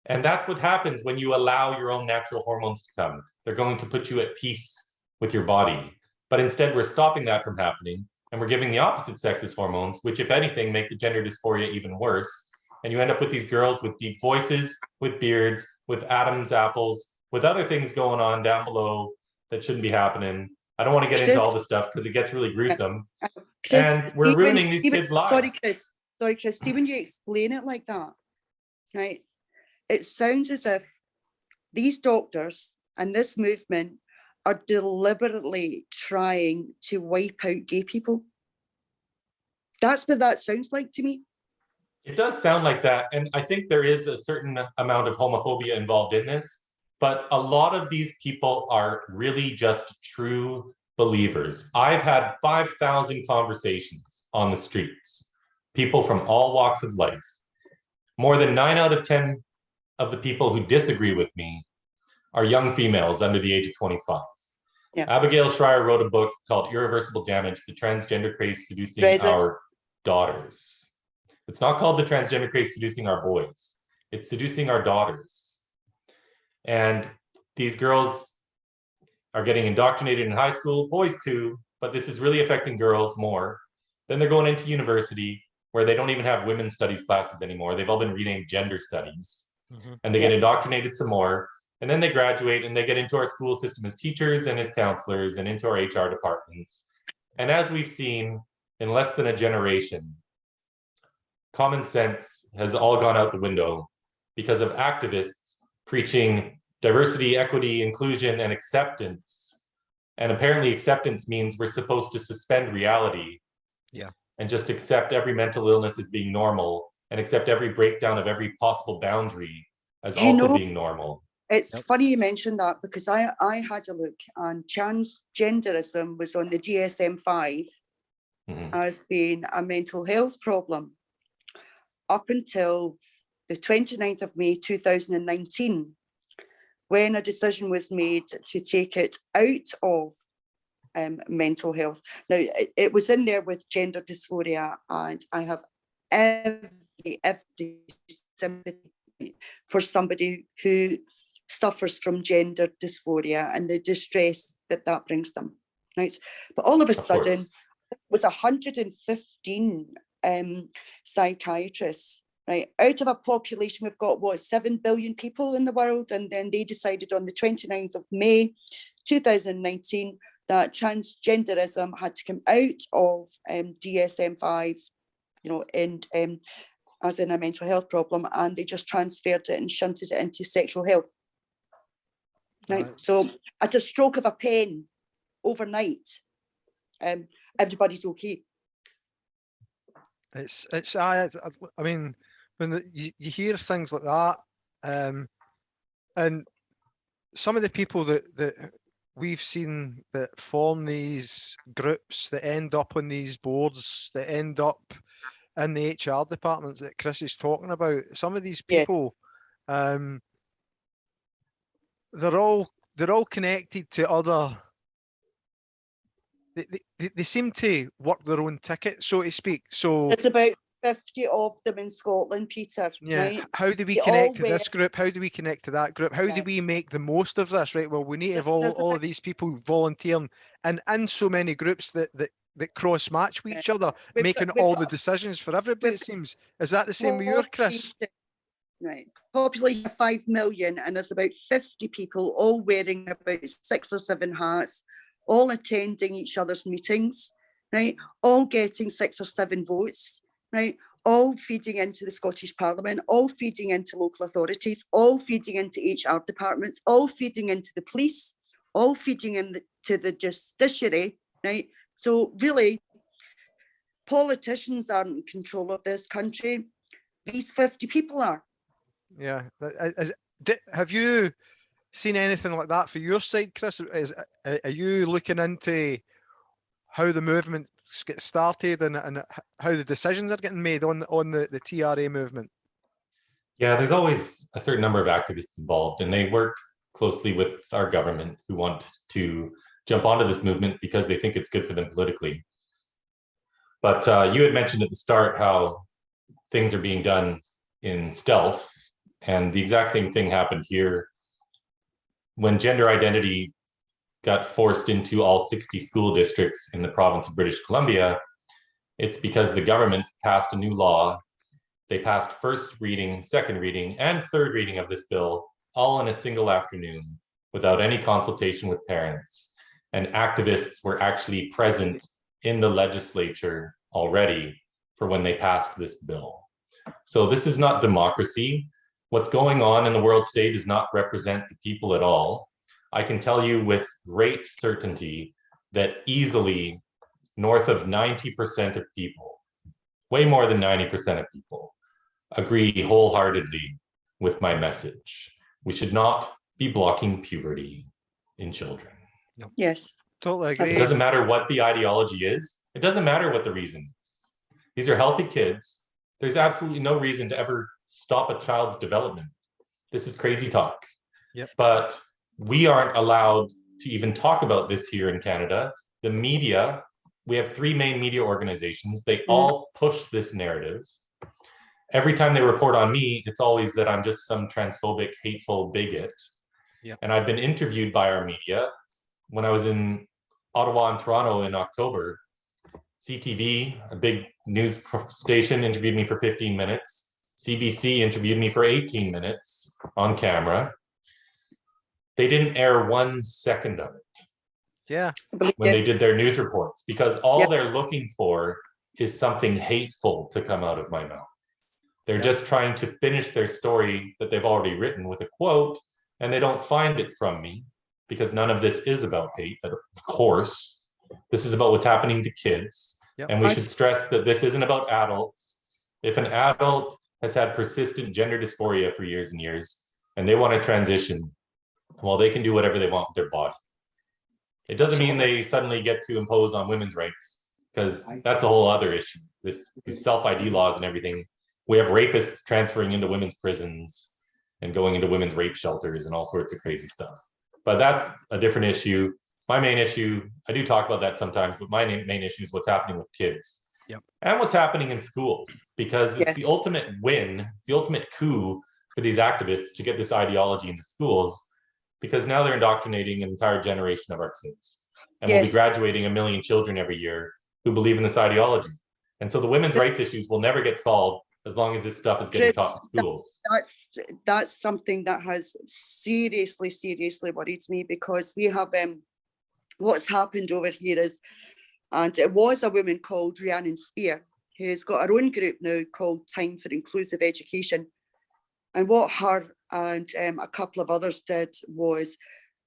And that's what happens when you allow your own natural hormones to come. They're going to put you at peace with your body. But instead, we're stopping that from happening, and we're giving the opposite sex's hormones, which, if anything, make the gender dysphoria even worse. And you end up with these girls with deep voices, with beards, with Adam's apples, with other things going on down below that shouldn't be happening. I don't want to get into all the stuff because it gets really gruesome. And we're ruining these kids' lives. Sorry, Chris. See, when you explain it like that, right? It sounds as if these doctors and this movement are deliberately trying to wipe out gay people. That's what that sounds like to me. It does sound like that. And I think there is a certain amount of homophobia involved in this, but a lot of these people are really just true believers. I've had 5,000 conversations on the streets, people from all walks of life. More than 9 out of 10 of the people who disagree with me are young females under the age of 25. Abigail Schreier wrote a book called Irreversible Damage, The Transgender Craze Seducing Our Daughters. It's not called The Transgender Craze Seducing Our Boys. It's seducing our daughters. And these girls are getting indoctrinated in high school, boys too, but this is really affecting girls more. Then they're going into university where they don't even have women's studies classes anymore. They've all been renamed gender studies. And they get indoctrinated some more. And then they graduate and they get into our school system as teachers and as counselors and into our HR departments. And as we've seen in less than a generation, common sense has all gone out the window because of activists preaching diversity, equity, inclusion, and acceptance. And apparently acceptance means we're supposed to suspend reality and just accept every mental illness as being normal and accept every breakdown of every possible boundary as also being normal. It's funny you mentioned that because I had a look and transgenderism was on the DSM-5 as being a mental health problem up until the 29th of May 2019, when a decision was made to take it out of mental health. Now, it was in there with gender dysphoria, and I have every sympathy for somebody who suffers from gender dysphoria and the distress that that brings them, right? But all of a sudden, it was 115 psychiatrists right? Out of a population, we've got, what, 7 billion people in the world, and then they decided on the 29th of May, 2019, that transgenderism had to come out of DSM-5, you know, and as in a mental health problem, and they just transferred it and shunted it into sexual health. Right. So at a stroke of a pen, overnight, everybody's okay. I mean, when you hear things like that, and some of the people that we've seen that form these groups, that end up on these boards, that end up in the HR departments that Chris is talking about, some of these people, they're all connected to other. They seem to work their own ticket, so to speak. So it's about 50 of them in Scotland, Peter. Yeah. Right? How do we connect to this group? How do we connect to that group? How do we make the most of this? Right. Well, we need to have all of these people volunteering and so many groups that cross match with each other, making all the decisions for everybody. It seems. Is that the same with you, Chris? Right. Population of 5 million, and there's about 50 people all wearing about 6 or 7 hats, all attending each other's meetings, right? All getting 6 or 7 votes, right? All feeding into the Scottish Parliament, all feeding into local authorities, all feeding into HR departments, all feeding into the police, all feeding into the justiciary, right? So really, politicians aren't in control of this country. These 50 people are. Yeah. Have you seen anything like that for your side, Chris? Are you looking into how the movement gets started and how the decisions are getting made on the TRA movement? Yeah, there's always a certain number of activists involved, and they work closely with our government who want to jump onto this movement because they think it's good for them politically. But you had mentioned at the start how things are being done in stealth, and the exact same thing happened here when gender identity got forced into all 60 school districts in the province of British Columbia. It's because the government passed a new law. They passed first reading, second reading, and third reading of this bill all in a single afternoon without any consultation with parents. And activists were actually present in the legislature already for when they passed this bill. So this is not democracy. What's going on in the world today does not represent the people at all. I can tell you with great certainty that easily north of 90% of people, way more than 90% of people, agree wholeheartedly with my message. We should not be blocking puberty in children. No. Yes. Totally agree. It doesn't matter what the ideology is. It doesn't matter what the reason is. These are healthy kids. There's absolutely no reason to ever stop a child's development. This is crazy talk. Yep. But we aren't allowed to even talk about this here in Canada. The media, we have 3 main media organizations. They all push this narrative. Every time they report on me, it's always that I'm just some transphobic, hateful bigot. Yep. And I've been interviewed by our media. When I was in Ottawa and Toronto in October, CTV, a big news station, interviewed me for 15 minutes. CBC interviewed me for 18 minutes on camera. They didn't air 1 second of it. Yeah. When they did their news reports, because all they're looking for is something hateful to come out of my mouth. They're just trying to finish their story that they've already written with a quote, and they don't find it from me because none of this is about hate. Of course, this is about what's happening to kids. Yep. And we should stress that this isn't about adults. If an adult has had persistent gender dysphoria for years and years, and they want to transition, well, they can do whatever they want with their body. It doesn't mean they suddenly get to impose on women's rights, because that's a whole other issue. These self-ID laws and everything. We have rapists transferring into women's prisons and going into women's rape shelters and all sorts of crazy stuff. But that's a different issue. My main issue, I do talk about that sometimes, but my main issue is what's happening with kids. Yep. And what's happening in schools, because it's the ultimate win, it's the ultimate coup for these activists to get this ideology into schools, because now they're indoctrinating an entire generation of our kids. And we'll be graduating 1 million children every year who believe in this ideology. And so the women's rights issues will never get solved as long as this stuff is getting taught in schools. That's something that has seriously worried me, because we have what's happened over here is, and it was a woman called Rhiannon Spear who's got her own group now called Time for Inclusive Education, and what her and a couple of others did was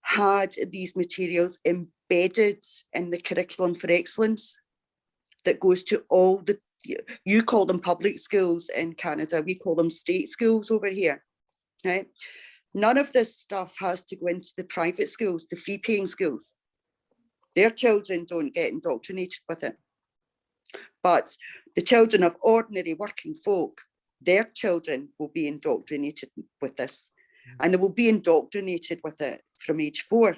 had these materials embedded in the curriculum for excellence that goes to all the, you call them public schools in Canada, we call them state schools over here, right? None of this stuff has to go into the private schools, the fee-paying schools. Their children don't get indoctrinated with it. But the children of ordinary working folk, their children will be indoctrinated with this. And they will be indoctrinated with it from age 4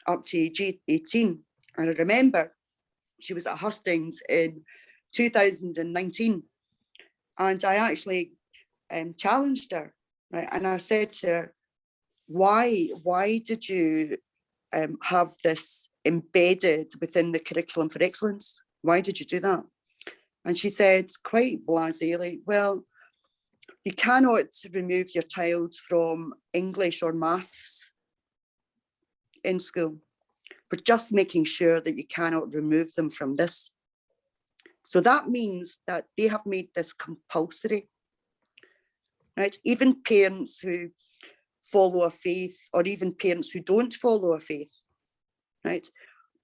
up to age 18. And I remember she was at Hustings in 2019. And I actually challenged her, right? And I said to her, why did you have this embedded within the curriculum for excellence? Why did you do that? And she said quite blasely, well, you cannot remove your child from English or maths in school. We're just making sure that you cannot remove them from this. So that means that they have made this compulsory, right? Even parents who follow a faith, or even parents who don't follow a faith, right?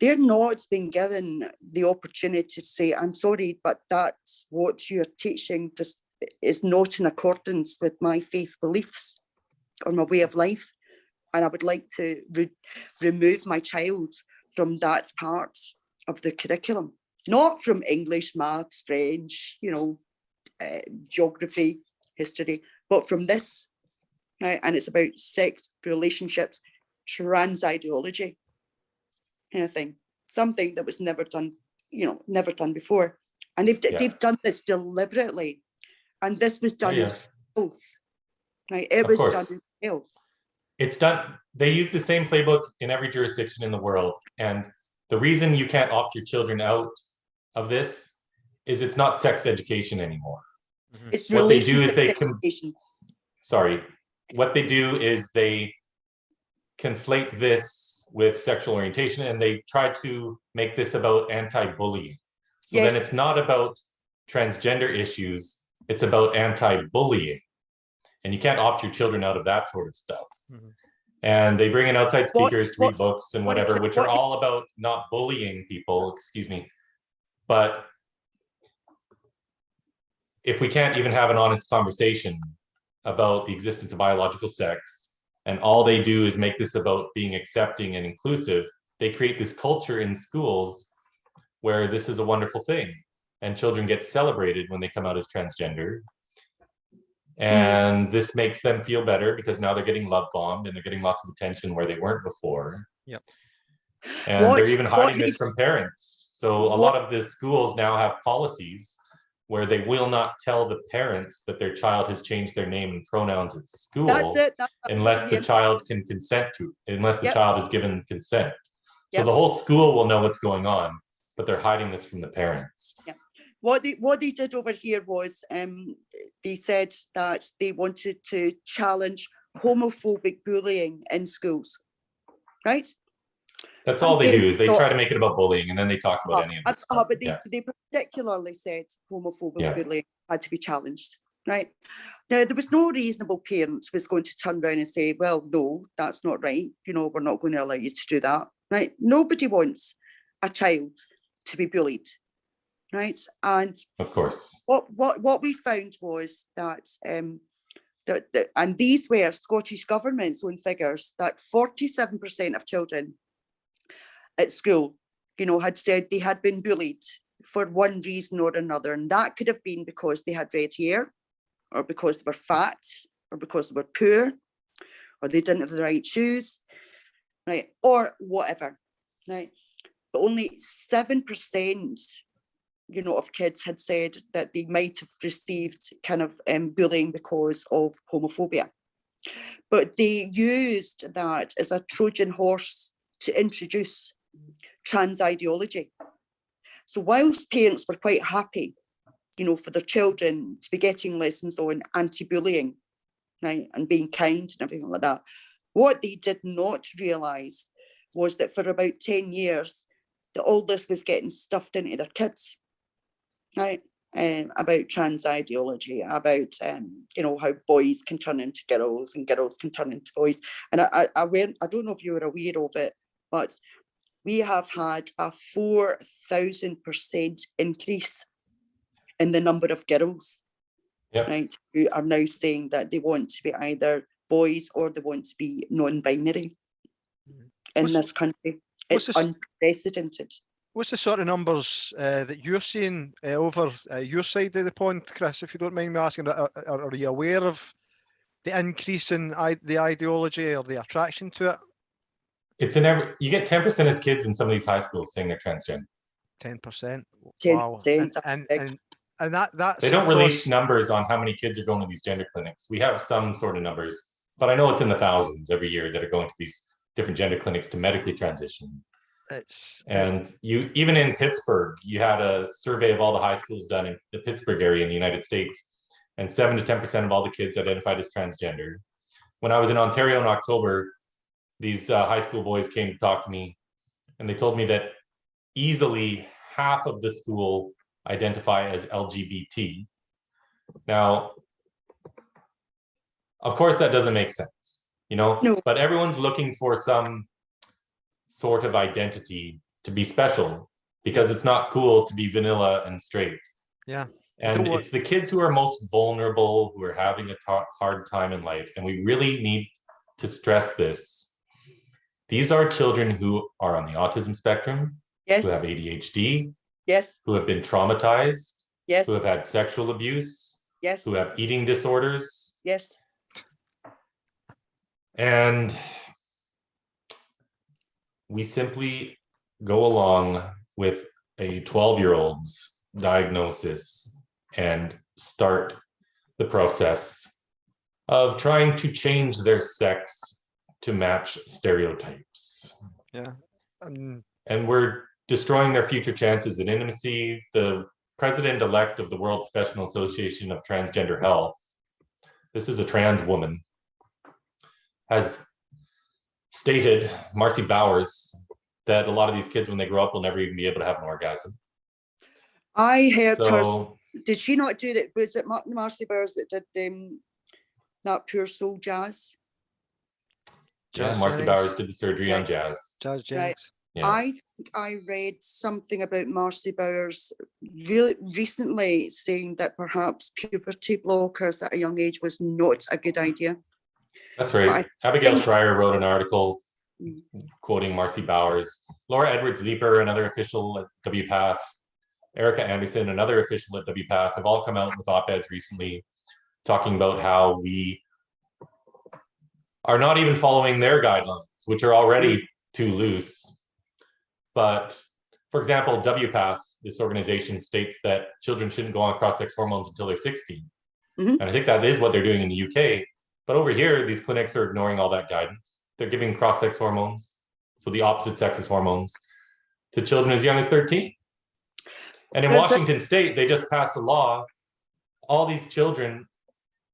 They're not being given the opportunity to say, I'm sorry, but that's what you're teaching is not in accordance with my faith beliefs or my way of life. And I would like to remove my child from that part of the curriculum, not from English, maths, French, geography, history, but from this, right? And it's about sex, relationships, trans ideology, kind of thing, something that was never done, never done before. And they've done this deliberately. And this was done in stealth, right? It was done in stealth. It's done. They use the same playbook in every jurisdiction in the world. And the reason you can't opt your children out of this is it's not sex education anymore. Mm-hmm. It's what they do is what they do is they conflate this with sexual orientation, and they try to make this about anti-bullying. So then it's not about transgender issues, it's about anti-bullying. And you can't opt your children out of that sort of stuff. Mm-hmm. And they bring in outside speakers to read books and whatever, which are all about not bullying people, excuse me. But if we can't even have an honest conversation about the existence of biological sex, and all they do is make this about being accepting and inclusive, they create this culture in schools where this is a wonderful thing. And children get celebrated when they come out as transgender. And this makes them feel better because now they're getting love bombed and they're getting lots of attention where they weren't before. Yep. And they're even hiding this from parents. So a lot of the schools now have policies where they will not tell the parents that their child has changed their name and pronouns at school unless the child can consent to, unless the child is given consent. So the whole school will know what's going on, but they're hiding this from the parents. Yeah. What they did over here was they said that they wanted to challenge homophobic bullying in schools, right? That's all they do, is they try to make it about bullying, and then they talk about any of this stuff. But they particularly said homophobic bullying had to be challenged, right? Now, there was no reasonable parent who was going to turn around and say, well, no, that's not right. We're not going to allow you to do that, right? Nobody wants a child to be bullied. Right, and of course, what we found was that, and these were Scottish Government's own figures, that 47% of children at school, had said they had been bullied for one reason or another, and that could have been because they had red hair, or because they were fat, or because they were poor, or they didn't have the right shoes, right, or whatever, right. But only 7%. Of kids had said that they might have received kind of bullying because of homophobia. But they used that as a Trojan horse to introduce trans ideology. So whilst parents were quite happy you know, for their children to be getting lessons on anti-bullying, right, and being kind and everything like that. What they did not realise was that for about 10 years, that all this was getting stuffed into their kids, right? About trans ideology, about you know, how boys can turn into girls and girls can turn into boys. And I don't know if you were aware of it, but we have had a 4,000% increase in the number of girls, right, who are now saying that they want to be either boys or they want to be non-binary in this country. It's unprecedented. What's the sort of numbers that you're seeing over your side of the pond, Chris, if you don't mind me asking? Are you aware of the increase in the ideology or the attraction to it? It's in every, you get 10% of kids in some of these high schools saying they're transgender. 10%. 10%. Wow. And that's they don't release numbers on how many kids are going to these gender clinics. We have some sort of numbers, but I know it's in the thousands every year that are going to these different gender clinics to medically transition. You even in Pittsburgh, you had a survey of all the high schools done in the Pittsburgh area in the United States, and 7 to 10% of all the kids identified as transgender. When I was in Ontario in October, these high school boys came to talk to me, and they told me that easily half of the school identify as LGBT. Now, of course, that doesn't make sense, you know, but everyone's looking for some sort of identity to be special because it's not cool to be vanilla and straight. Yeah. And it's the kids who are most vulnerable, who are having a hard time in life. And we really need to stress this. These are children who are on the autism spectrum, who have ADHD, who have been traumatized, who have had sexual abuse, who have eating disorders. And we simply go along with a 12-year-old's diagnosis and start the process of trying to change their sex to match stereotypes. Yeah. And we're destroying their future chances at intimacy. The president-elect of the World Professional Association of Transgender Health, this is a trans woman, has stated, Marcy Bowers, that a lot of these kids, when they grow up, will never even be able to have an orgasm. I heard her. Did she not do that? Was it Marcy Bowers that did that Pure Soul Jazz? Yeah, Marcy Bowers did the surgery on Jazz. Jazz Jennings. Yeah. I think I read something about Marcy Bowers really recently saying that perhaps puberty blockers at a young age was not a good idea. That's right. Abigail Schreier wrote an article quoting Marcy Bowers. Laura Edwards-Leeper, another official at WPATH, Erica Anderson, another official at WPATH, have all come out with op-eds recently talking about how we are not even following their guidelines, which are already too loose. But for example, WPATH, this organization, states that children shouldn't go on cross-sex hormones until they're 16. And I think that is what they're doing in the UK. But over here, these clinics are ignoring all that guidance. They're giving cross-sex hormones, so the opposite sex's hormones, to children as young as 13. And in Washington State, they just passed a law. All these children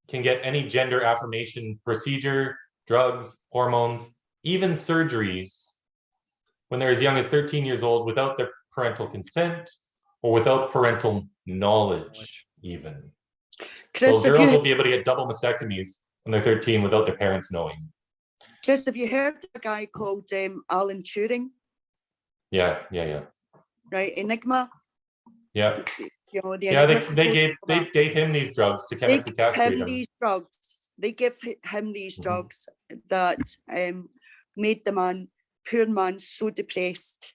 can get any gender affirmation procedure, drugs, hormones, even surgeries when they're as young as 13 years old without their parental consent or without parental knowledge even. Chris, so girls will be able to get double mastectomies when they're 13 without their parents knowing. Chris, have you heard of a guy called Alan Turing? Yeah. Right, Enigma. Yeah. You know, they gave him these drugs to chemically castrate him. They give him these drugs that made the poor man so depressed,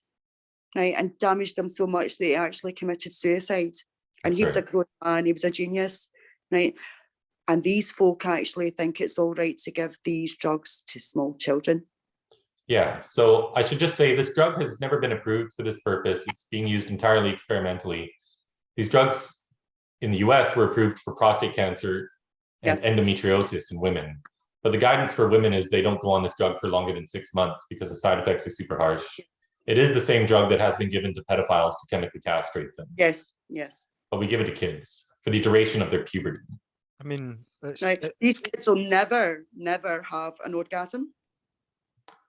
right, and damaged him so much that he actually committed suicide. And he was a grown man, he was a genius, right? And these folk actually think it's all right to give these drugs to small children. Yeah, so I should just say this drug has never been approved for this purpose. It's being used entirely experimentally. These drugs in the US were approved for prostate cancer and endometriosis in women. But the guidance for women is they don't go on this drug for longer than 6 months because the side effects are super harsh. It is the same drug that has been given to pedophiles to chemically castrate them. Yes. but we give it to kids for the duration of their puberty. I mean, these kids will never have an orgasm.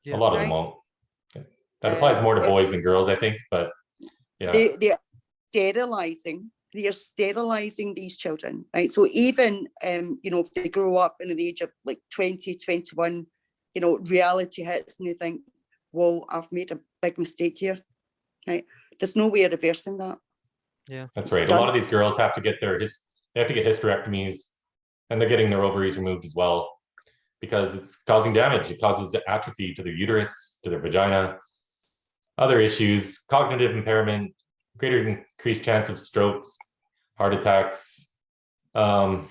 A lot of them won't. That applies more to boys than girls, I think, but yeah. They are sterilizing. They are sterilizing these children, right? So even, if they grow up in an age of like 20, 21, reality hits and they think, well, I've made a big mistake here, right? There's no way of reversing that. Yeah, that's right. A lot of these girls have to get they have to get hysterectomies, and they're getting their ovaries removed as well, because it's causing damage. It causes atrophy to their uterus, to their vagina, other issues, cognitive impairment, greater increased chance of strokes, heart attacks. There's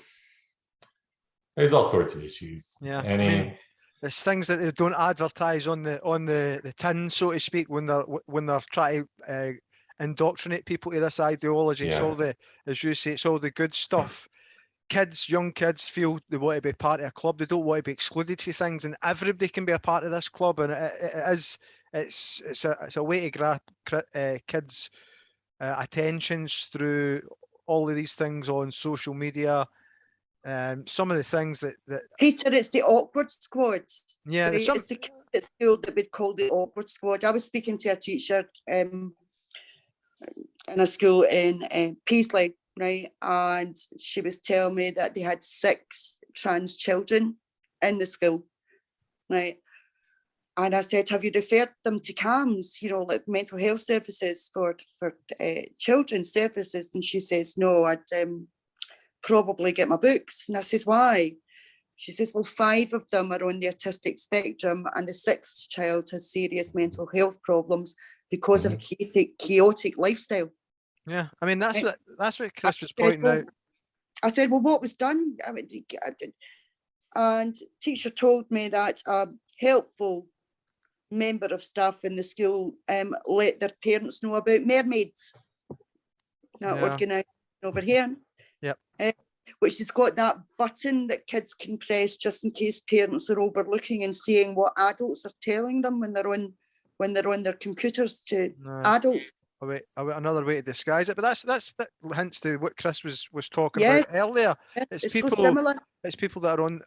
all sorts of issues. Yeah, there's things that they don't advertise on the tin, so to speak, when they're trying to indoctrinate people to this ideology. Yeah. It's all as you say, it's all the good stuff. Young kids feel they want to be part of a club. They don't want to be excluded from things, and everybody can be a part of this club. And it's a way to grab kids' attentions through all of these things on social media. Some of the things that Peter, it's the awkward squad. Yeah, right? It's the kids at school that we'd call the awkward squad. I was speaking to a teacher in a school in Paisley, right, and she was telling me that they had 6 trans children in the school, right? And I said, have you referred them to CAMS, like mental health services for children's services? And she says, no, I'd probably get my books. And I says, why? She says, well, 5 of them are on the autistic spectrum, and the 6th child has serious mental health problems because of a chaotic lifestyle. Yeah, I mean, that's what Chris was pointing out. I said, well, what was done? And teacher told me that a helpful member of staff in the school let their parents know about mermaids. That organisation over here. Yep. Which has got that button that kids can press just in case parents are overlooking and seeing what adults are telling them when they're on their computers to adults. Another way to disguise it, but that hints to what Chris was talking about earlier. It's people, so similar. It's people that are on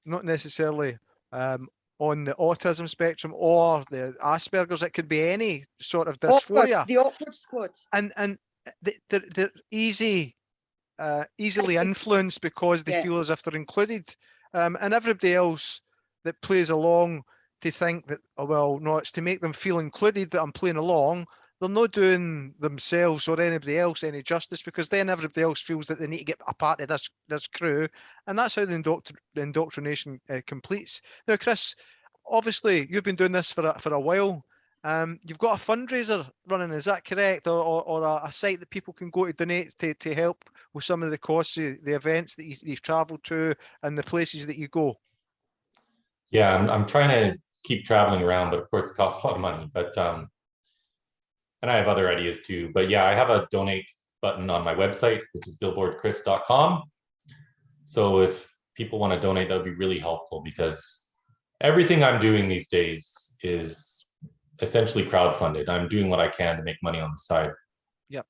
not necessarily on the autism spectrum or the Asperger's. It could be any sort of dysphoria. The awkward squad. And they're easily influenced because they feel as if they're included, and everybody else that plays along to think that, oh well, no, it's to make them feel included that I'm playing along. They're not doing themselves or anybody else any justice, because then everybody else feels that they need to get a part of this crew, and that's how the indoctrination completes. Now, Chris, obviously you've been doing this for a while. You've got a fundraiser running, is that correct, or a site that people can go to donate to help with some of the costs of the events that you've travelled to and the places that you go? Yeah, I'm trying to keep traveling around, but of course it costs a lot of money. But and I have other ideas too. But yeah, I have a donate button on my website, which is billboardchris.com. So if people want to donate, that would be really helpful, because everything I'm doing these days is essentially crowdfunded. I'm doing what I can to make money on the side. Yep.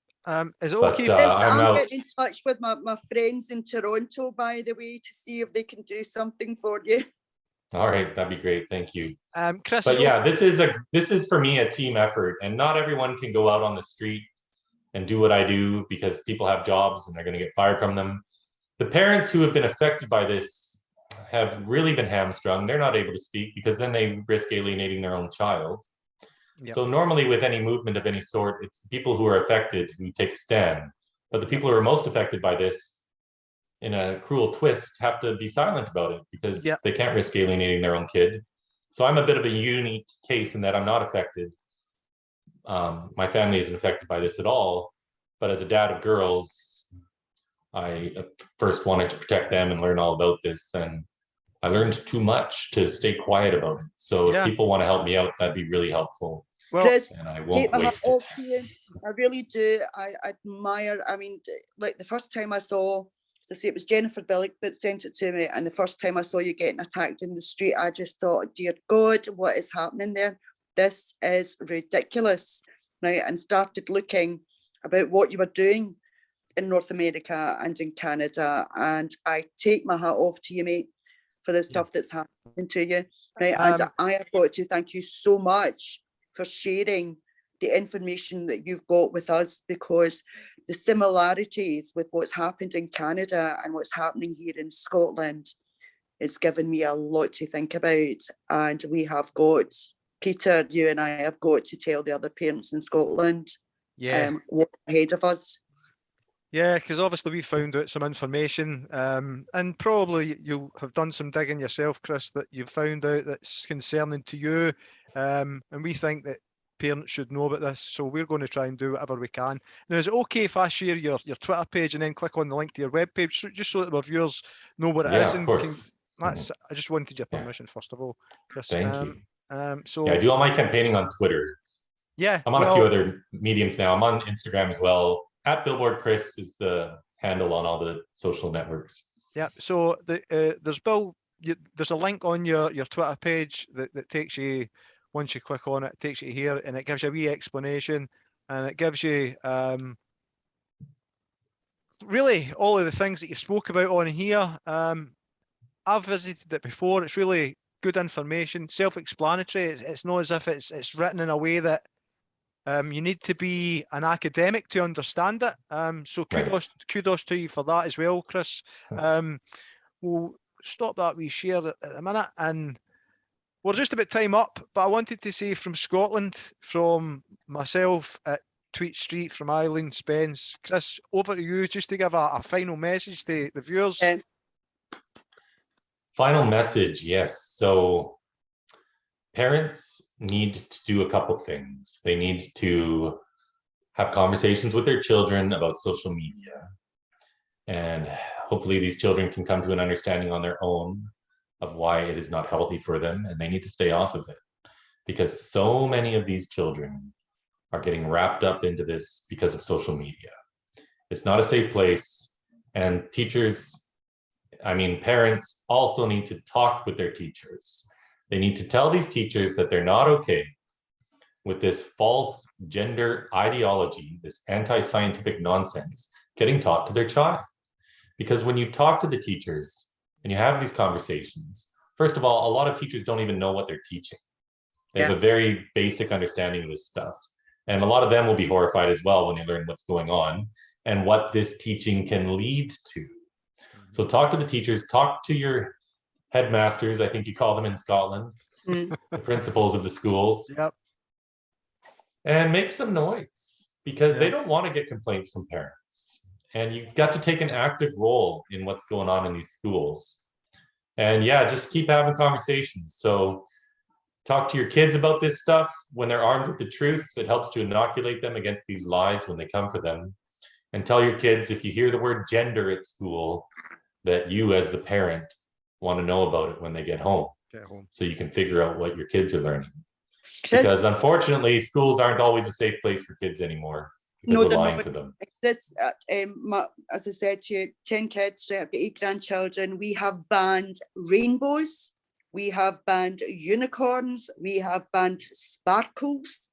Is it okay? I'm getting in touch with my friends in Toronto, by the way, to see if they can do something for you. All right, that'd be great. Thank you. Chris, but yeah, this is for me a team effort, and not everyone can go out on the street and do what I do, because people have jobs and they're going to get fired from them. The parents who have been affected by this have really been hamstrung. They're not able to speak, because then they risk alienating their own child. Yep. So normally with any movement of any sort, it's the people who are affected who take a stand. But the people who are most affected by this, in a cruel twist, have to be silent about it, because they can't risk alienating their own kid. So I'm a bit of a unique case in that I'm not affected. My family isn't affected by this at all. But as a dad of girls, I first wanted to protect them and learn all about this. And I learned too much to stay quiet about it. So if people want to help me out, that'd be really helpful. Well, Chris, and I won't waste it. To you. I really do. I admire. I mean, like the first time I saw, as I say, it was Jennifer Billick that sent it to me, and the first time I saw you getting attacked in the street, I just thought, dear God, what is happening there? This is ridiculous, right? And started looking about what you were doing, in North America and in Canada, and I take my hat off to you, mate, for the stuff that's happening to you, right? And I have got to thank you so much for sharing the information that you've got with us, because the similarities with what's happened in Canada and what's happening here in Scotland is given me a lot to think about. And we have got, Peter, you and I have got to tell the other parents in Scotland what's ahead of us. Yeah, because obviously we found out some information, and probably you'll have done some digging yourself, Chris, that you've found out that's concerning to you, and we think that parents should know about this, so we're going to try and do whatever we can. Now, is it okay if I share your Twitter page and then click on the link to your webpage, just so that our viewers know what it is? Yeah, of course. That's, I just wanted your permission, first of all, Chris. Thank you. So I do all my campaigning on Twitter. Yeah, I'm on a few other mediums now. I'm on Instagram as well. At Billboard Chris is the handle on all the social networks. Yeah. So there's a link on your Twitter page that takes you, once you click on it, it takes you here, and it gives you a wee explanation, and it gives you really all of the things that you spoke about on here. I've visited it before. It's really good information, self-explanatory. It's not as if it's written in a way that you need to be an academic to understand it. So kudos to you for that as well, Chris. We'll stop that wee share at the minute, and we're just about time up, but I wanted to say from Scotland, from myself at Tweet Street, from Eileen Spence, Chris, over to you just to give a final message to the viewers. Final message, yes. So parents need to do a couple things. They need to have conversations with their children about social media. And hopefully these children can come to an understanding on their own of why it is not healthy for them, and they need to stay off of it. Because so many of these children are getting wrapped up into this because of social media. It's not a safe place, and parents also need to talk with their teachers. They need to tell these teachers that they're not okay with this false gender ideology, this anti-scientific nonsense getting taught to their child. Because when you talk to the teachers and you have these conversations, first of all, a lot of teachers don't even know what they're teaching. They have a very basic understanding of this stuff. And a lot of them will be horrified as well when they learn what's going on and what this teaching can lead to. So talk to the teachers, talk to your headmasters, I think you call them in Scotland, the principals of the schools. Yep. And make some noise, because they don't want to get complaints from parents. And you've got to take an active role in what's going on in these schools. And just keep having conversations. So talk to your kids about this stuff when they're armed with the truth. It helps to inoculate them against these lies when they come for them. And tell your kids, if you hear the word gender at school, that you as the parent want to know about it when they get home. So you can figure out what your kids are learning. Because unfortunately, schools aren't always a safe place for kids anymore, because we're lying to them. As I said to you, 10 kids, I've got 8 grandchildren. We have banned rainbows. We have banned unicorns. We have banned sparkles,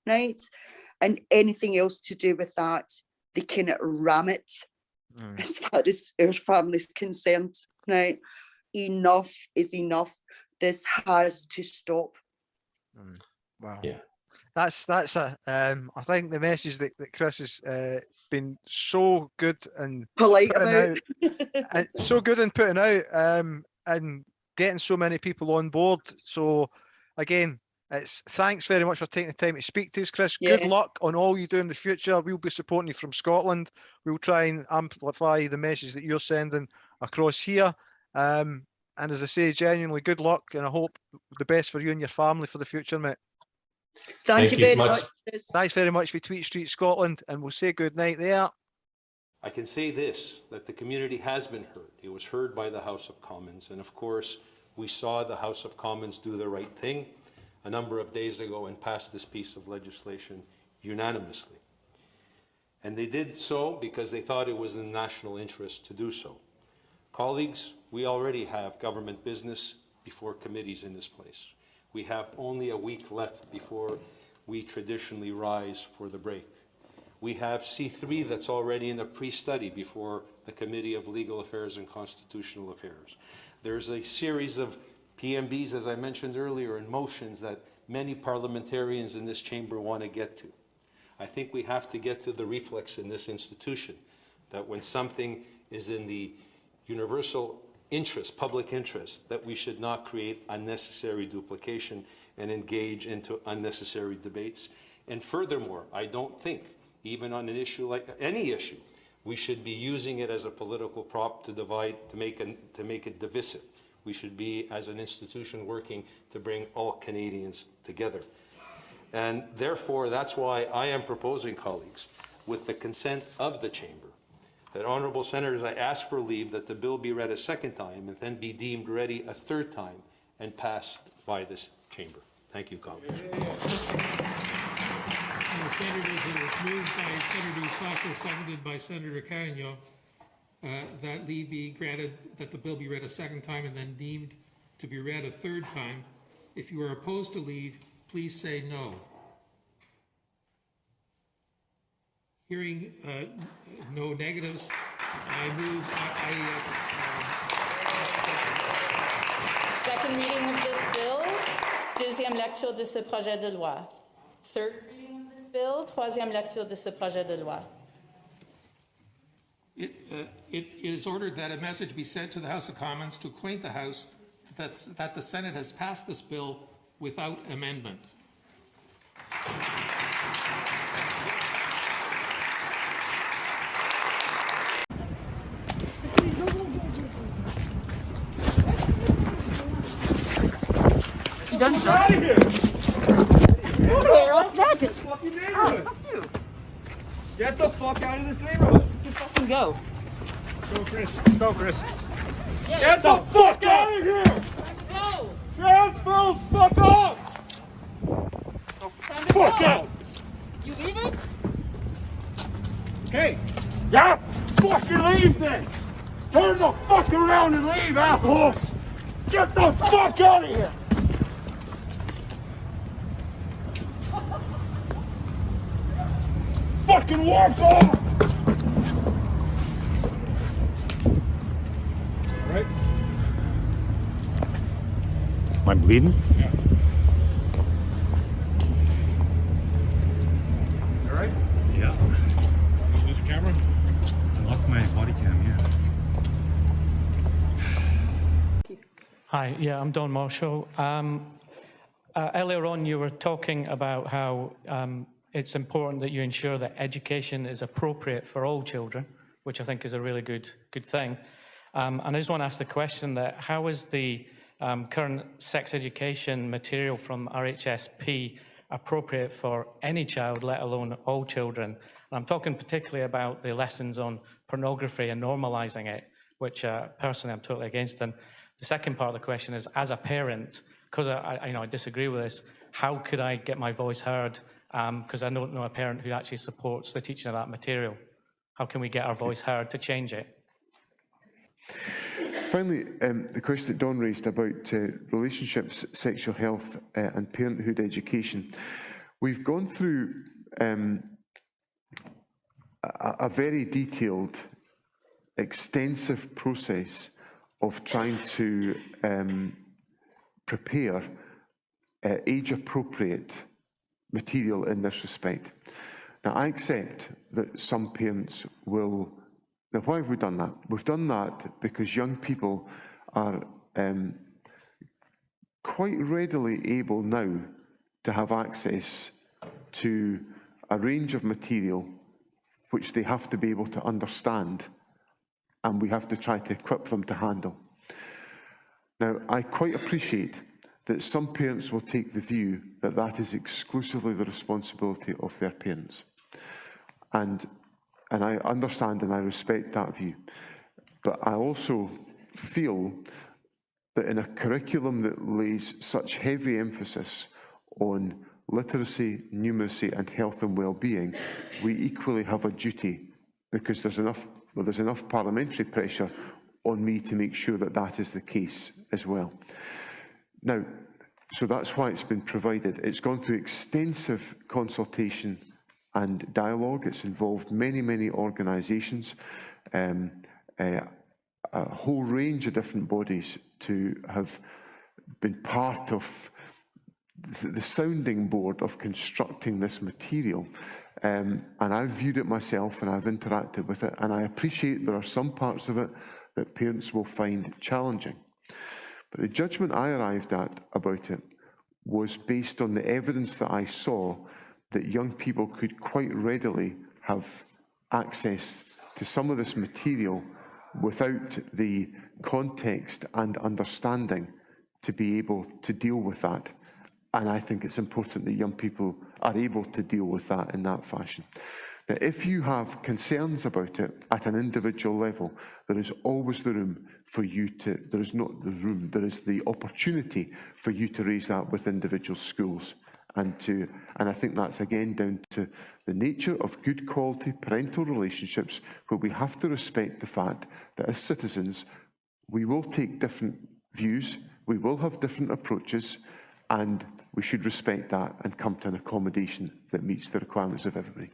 right? And anything else to do with that, they can ram it as far as our family's concerned. Now, enough is enough. This has to stop. Wow. Yeah. That's I think the message that Chris has been so good and polite about, so good in putting out, and getting so many people on board. So again, it's thanks very much for taking the time to speak to us, Chris. Good luck on all you do in the future. We'll be supporting you from Scotland. We'll try and amplify the message that you're sending across here. And as I say, genuinely good luck, and I hope the best for you and your family for the future, mate. Thank you very much. Thanks very much for Tweet Street Scotland, and we'll say good night there. I can say this, that the community has been heard. It was heard by the House of Commons, and of course, we saw the House of Commons do the right thing a number of days ago and pass this piece of legislation unanimously. And they did so because they thought it was in the national interest to do so. Colleagues, we already have government business before committees in this place. We have only a week left before we traditionally rise for the break. We have C3 that's already in a pre-study before the Committee of Legal Affairs and Constitutional Affairs. There's a series of PMBs, as I mentioned earlier, and motions that many parliamentarians in this chamber want to get to. I think we have to get to the reflex in this institution that when something is in the universal interest, public interest, that we should not create unnecessary duplication and engage into unnecessary debates. And furthermore, I don't think, even on an issue like any issue, we should be using it as a political prop to divide, to make it divisive. We should be, as an institution, working to bring all Canadians together. And therefore, that's why I am proposing, colleagues, with the consent of the chamber, that honourable senators, I ask for leave that the bill be read a second time and then be deemed ready a third time and passed by this chamber. Thank you, colleagues. Senators, it was moved by Senator Saco, seconded by Senator Carignan, that leave be granted, that the bill be read a second time and then deemed to be read a third time. If you are opposed to leave, please say no. Hearing no negatives, I move. Second reading of this bill. Deuxième lecture de ce projet de loi. Third reading of this bill. Troisième lecture de ce projet de loi. It is ordered that a message be sent to the House of Commons to acquaint the House that the Senate has passed this bill without amendment. Get out of here! Get the fuck out of this neighborhood! Fucking go. Go, Chris. Go, Chris. Get the fuck out of here! No. Transphobes, fuck off! Fuck out! You leave it? Okay. Yeah, fucking leave then! Turn the fuck around and leave, assholes! Get the fuck out of here! Fucking walk off! Right? Am I bleeding? Yeah. You alright? Yeah. Did you lose your camera? I lost my body cam, yeah. Hi, yeah, I'm Don Marshall. Earlier on, you were talking about how it's important that you ensure that education is appropriate for all children, which I think is a really good thing. And I just want to ask the question that how is the current sex education material from RHSP appropriate for any child, let alone all children? And I'm talking particularly about the lessons on pornography and normalising it, which personally I'm totally against. And the second part of the question is, as a parent, because I disagree with this, how could I get my voice heard? Because I don't know a parent who actually supports the teaching of that material. How can we get our voice heard to change it? Finally, the question that Don raised about relationships, sexual health and parenthood education. We've gone through a very detailed, extensive process of trying to prepare age-appropriate material in this respect. Now, I accept that some parents will. Now, why have we done that? We've done that because young people are quite readily able now to have access to a range of material which they have to be able to understand, and we have to try to equip them to handle. Now, I quite appreciate that some parents will take the view that that is exclusively the responsibility of their parents. And I understand and I respect that view. But I also feel that in a curriculum that lays such heavy emphasis on literacy, numeracy and health and well-being, we equally have a duty, because there's enough parliamentary pressure on me to make sure that that is the case as well. Now, so that's why it's been provided. It's gone through extensive consultation and dialogue. It's involved many, many organisations, a whole range of different bodies to have been part of the sounding board of constructing this material. And I've viewed it myself and I've interacted with it, and I appreciate there are some parts of it that parents will find challenging. But the judgment I arrived at about it was based on the evidence that I saw that young people could quite readily have access to some of this material without the context and understanding to be able to deal with that. And I think it's important that young people are able to deal with that in that fashion. Now, if you have concerns about it at an individual level, there is always the room for you to, there is not the room, there is the opportunity for you to raise that with individual schools. And I think that's again down to the nature of good quality parental relationships, where we have to respect the fact that as citizens, we will take different views, we will have different approaches, and we should respect that and come to an accommodation that meets the requirements of everybody.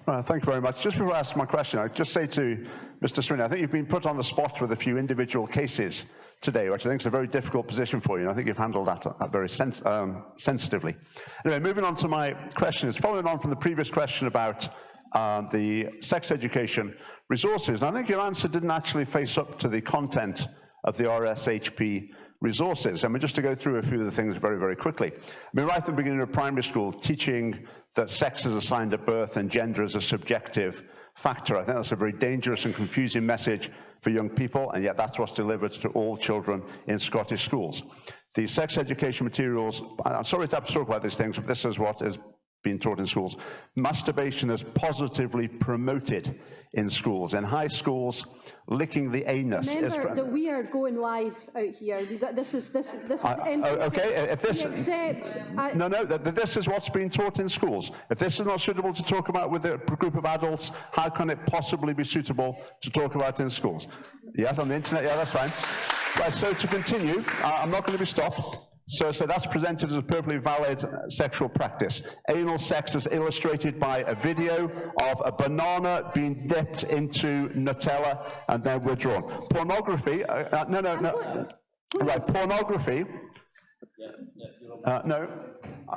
Thank you very much. Just before I ask my question, I'd just say to Mr. Swinney, I think you've been put on the spot with a few individual cases today, which I think is a very difficult position for you, and I think you've handled that very sensitively. Anyway, moving on to my question is following on from the previous question about the sex education resources, and I think your answer didn't actually face up to the content of the RSHP resources. I mean, just to go through a few of the things very, very quickly. I mean, right at the beginning of primary school, teaching that sex is assigned at birth and gender is a subjective factor. I think that's a very dangerous and confusing message for young people, and yet that's what's delivered to all children in Scottish schools. The sex education materials, I'm sorry to have to talk about these things, but this is what is being taught in schools. Masturbation is positively promoted in schools. In high schools, licking the anus is... Remember that we are going live out here. This is okay, if this... this is what's being taught in schools. If this is not suitable to talk about with a group of adults, how can it possibly be suitable to talk about in schools? Yes, on the internet, yeah, that's fine. Right, so to continue, I'm not going to be stopped. So that's presented as a perfectly valid sexual practice. Anal sex is illustrated by a video of a banana being dipped into Nutella and then withdrawn. Pornography, pornography, no,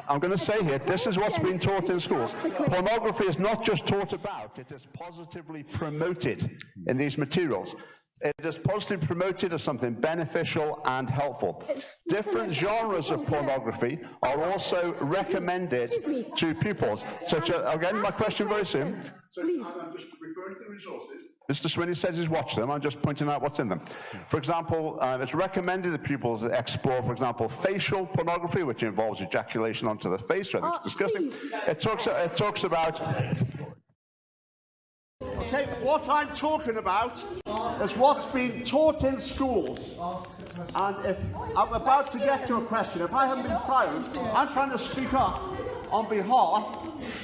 I'm going to say here, this is what's being taught in schools. Pornography is not just taught about, it is positively promoted in these materials. It is positively promoted as something beneficial and helpful. Different genres of pornography are also recommended to pupils, such as, again, my question very soon. Please. I'm just referring to the resources. Mr. Swinney says he's watched them. I'm just pointing out what's in them. For example, it's recommended that pupils explore, for example, facial pornography, which involves ejaculation onto the face, which I think is disgusting. It talks about... Okay, what I'm talking about is what's being taught in schools. And if I'm about to get to a question, if I haven't been silent, I'm trying to speak up on behalf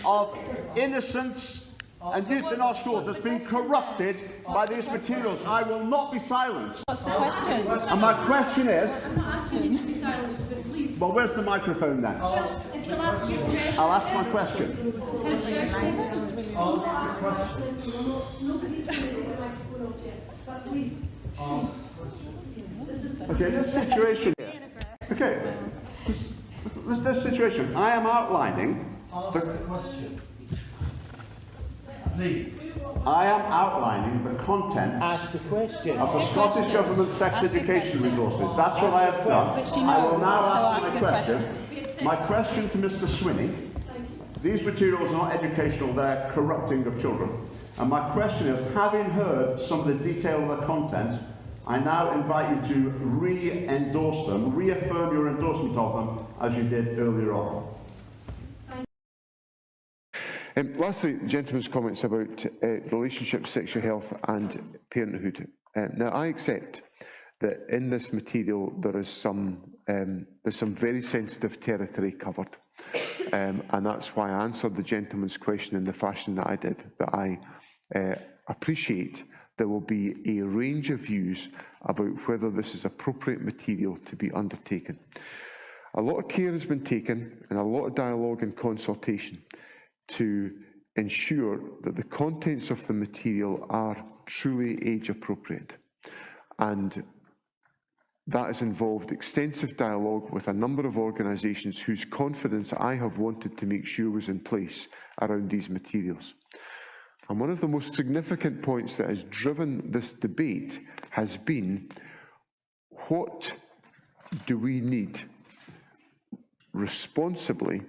of innocents and youth in our schools that's been corrupted by these materials. I will not be silenced. What's the question? And my question is... I'm not asking you to be silenced, but please. Well, where's the microphone then? If you'll ask your question. I'll ask my question. Nobody's raising the microphone up yet, but please. Okay, this situation here. Okay, this situation. I am outlining the question. Please. I am outlining the contents of the Scottish Government sex education resources. That's what I have done. I will now ask my question. My question to Mr. Swinney. These materials are not educational, they're corrupting of children. And my question is, having heard some of the detail of the content, I now invite you to re-endorse them, reaffirm your endorsement of them, as you did earlier on. Lastly, gentlemen's comments about relationships, sexual health and parenthood. Now, I accept that in this material there is there's some very sensitive territory covered. And that's why I answered the gentleman's question in the fashion that I did, that I appreciate there will be a range of views about whether this is appropriate material to be undertaken. A lot of care has been taken and a lot of dialogue and consultation to ensure that the contents of the material are truly age appropriate. And that has involved extensive dialogue with a number of organisations whose confidence I have wanted to make sure was in place around these materials. And one of the most significant points that has driven this debate has been, what do we need responsibly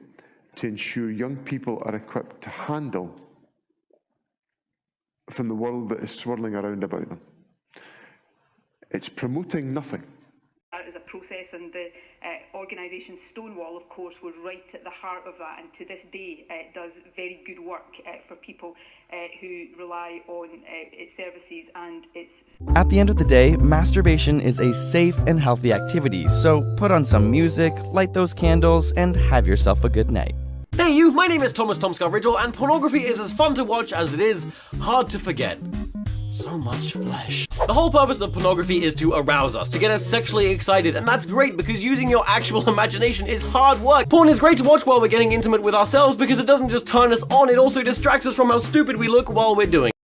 to ensure young people are equipped to handle from the world that is swirling around about them? It's promoting nothing. As a process, and the organisation Stonewall, of course, was right at the heart of that, and to this day does very good work for people who rely on its services and its... At the end of the day, masturbation is a safe and healthy activity, so put on some music, light those candles, and have yourself a good night. Hey you, my name is Thomas Tom Scott-Ridgell, and pornography is as fun to watch as it is hard to forget. So much flesh. The whole purpose of pornography is to arouse us, to get us sexually excited, and that's great because using your actual imagination is hard work. Porn is great to watch while we're getting intimate with ourselves because it doesn't just turn us on, it also distracts us from how stupid we look while we're doing it.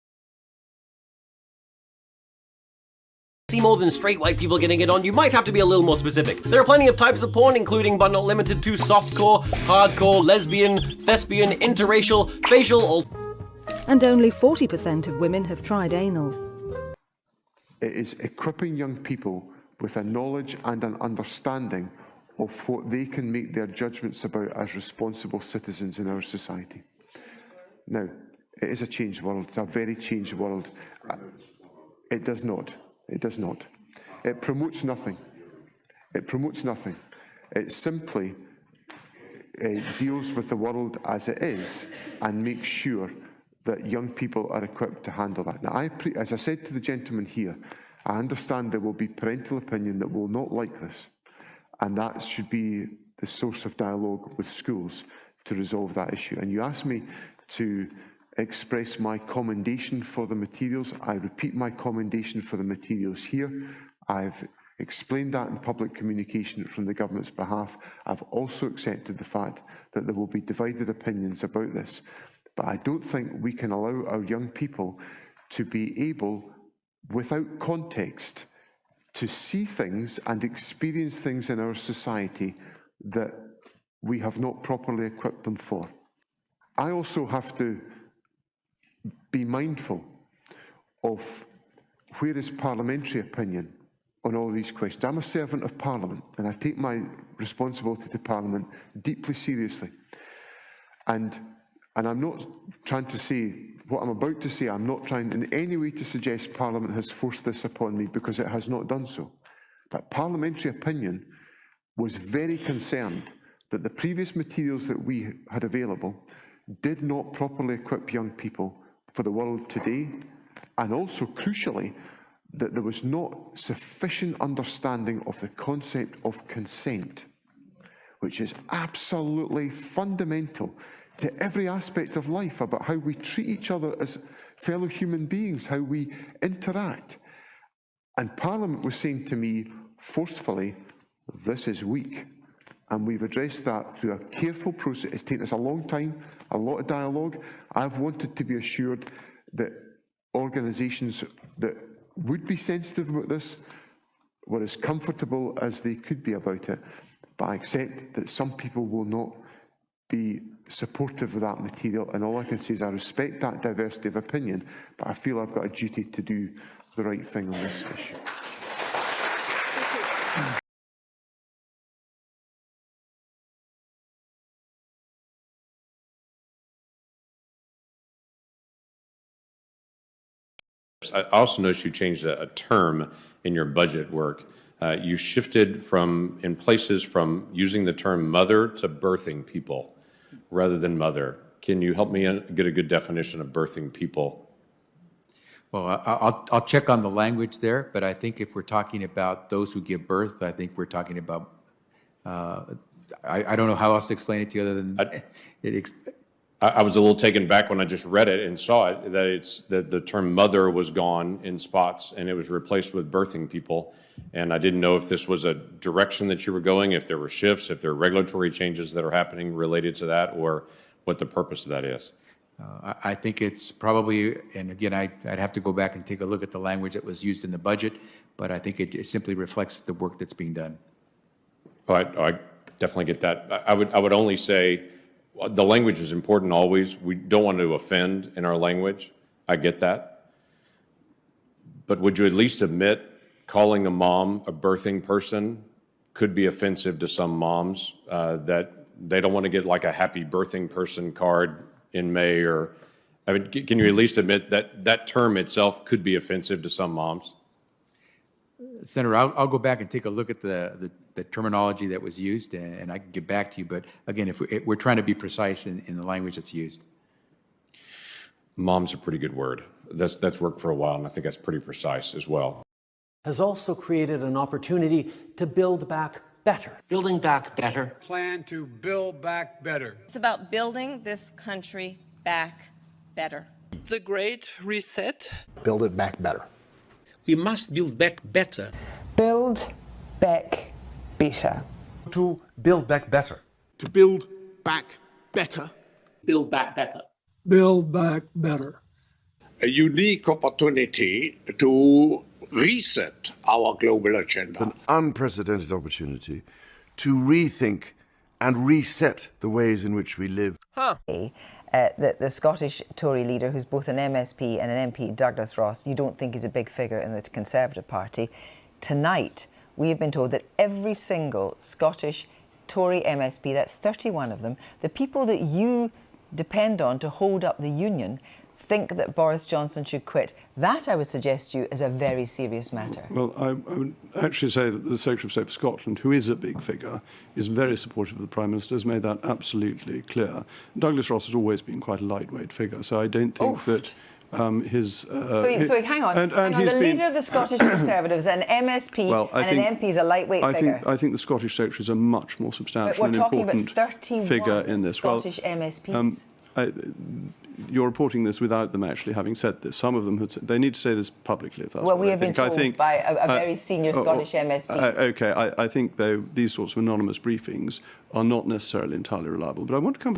See more than straight white people getting it on, you might have to be a little more specific. There are plenty of types of porn, including but not limited to softcore, hardcore, lesbian, thespian, interracial, facial, and only 40% of women have tried anal. It is equipping young people with a knowledge and an understanding of what they can make their judgments about as responsible citizens in our society. Now, it is a changed world. It's a very changed world. It does not. It does not. It promotes nothing. It promotes nothing. It simply deals with the world as it is and makes sure that young people are equipped to handle that. Now, as I said to the gentleman here, I understand there will be parental opinion that will not like this, and that should be the source of dialogue with schools to resolve that issue. And you asked me to express my commendation for the materials. I repeat my commendation for the materials here. I've explained that in public communication from the government's behalf. I've also accepted the fact that there will be divided opinions about this. But I don't think we can allow our young people to be able, without context, to see things and experience things in our society that we have not properly equipped them for. I also have to be mindful of where is parliamentary opinion on all these questions. I'm a servant of Parliament, and I take my responsibility to Parliament deeply seriously. And I'm not trying to say what I'm about to say. I'm not trying in any way to suggest Parliament has forced this upon me, because it has not done so. But parliamentary opinion was very concerned that the previous materials that we had available did not properly equip young people for the world today, and also, crucially, that there was not sufficient understanding of the concept of consent, which is absolutely fundamental to every aspect of life, about how we treat each other as fellow human beings, how we interact. And Parliament was saying to me forcefully, this is weak. And we've addressed that through a careful process. It's taken us a long time, a lot of dialogue. I've wanted to be assured that organisations that would be sensitive about this were as comfortable as they could be about it. But I accept that some people will not be supportive of that material, and all I can say is I respect that diversity of opinion, but I feel I've got a duty to do the right thing on this issue. I also noticed you changed a term in your budget work. You shifted in places from using the term mother to birthing people rather than mother. Can you help me get a good definition of birthing people? Well, I'll check on the language there, but I think if we're talking about those who give birth, I think we're talking about, I don't know how else to explain it to you other than I was a little taken back when I just read it and saw it, that the term mother was gone in spots and it was replaced with birthing people. And I didn't know if this was a direction that you were going, if there were shifts, if there are regulatory changes that are happening related to that, or what the purpose of that is. I think it's probably, and again, I'd have to go back and take a look at the language that was used in the budget, but I think it simply reflects the work that's being done. I definitely get that. I would only say the language is important always. We don't want to offend in our language. I get that. But would you at least admit calling a mom a birthing person could be offensive to some moms, that they don't want to get like a happy birthing person card in May, or, I mean, can you at least admit that that term itself could be offensive to some moms? Senator, I'll go back and take a look at the terminology that was used, and I can get back to you. But again, if we're trying to be precise in the language that's used. Mom's a pretty good word. That's worked for a while, and I think that's pretty precise as well. Has also created an opportunity to build back better. Building back better. Plan to build back better. It's about building this country back better. The Great Reset. Build it back better. We must build back better. Build back better. To build back better. To build back better. Build back better. Build back better. A unique opportunity to reset our global agenda. An unprecedented opportunity to rethink and reset the ways in which we live. The Scottish Tory leader, who's both an MSP and an MP, Douglas Ross, you don't think is a big figure in the Conservative Party. Tonight, we have been told that every single Scottish Tory MSP, that's 31 of them, the people that you depend on to hold up the union, think that Boris Johnson should quit. That, I would suggest to you, is a very serious matter. Well, I would actually say that the Secretary of State for Scotland, who is a big figure, is very supportive of the Prime Minister, has made that absolutely clear. Douglas Ross has always been quite a lightweight figure, so I don't think that his... So hang on. And hang on. The leader of the Scottish Conservatives, an MSP and an MP is a lightweight figure. I think the Scottish Secretary is a much more substantial and important figure in this. Scottish MSPs. You're reporting this without them actually having said this. Some of them had said, they need to say this publicly. If that's well, we have been told by a very senior Scottish MSP. Okay, I think though these sorts of anonymous briefings are not necessarily entirely reliable. But I want to come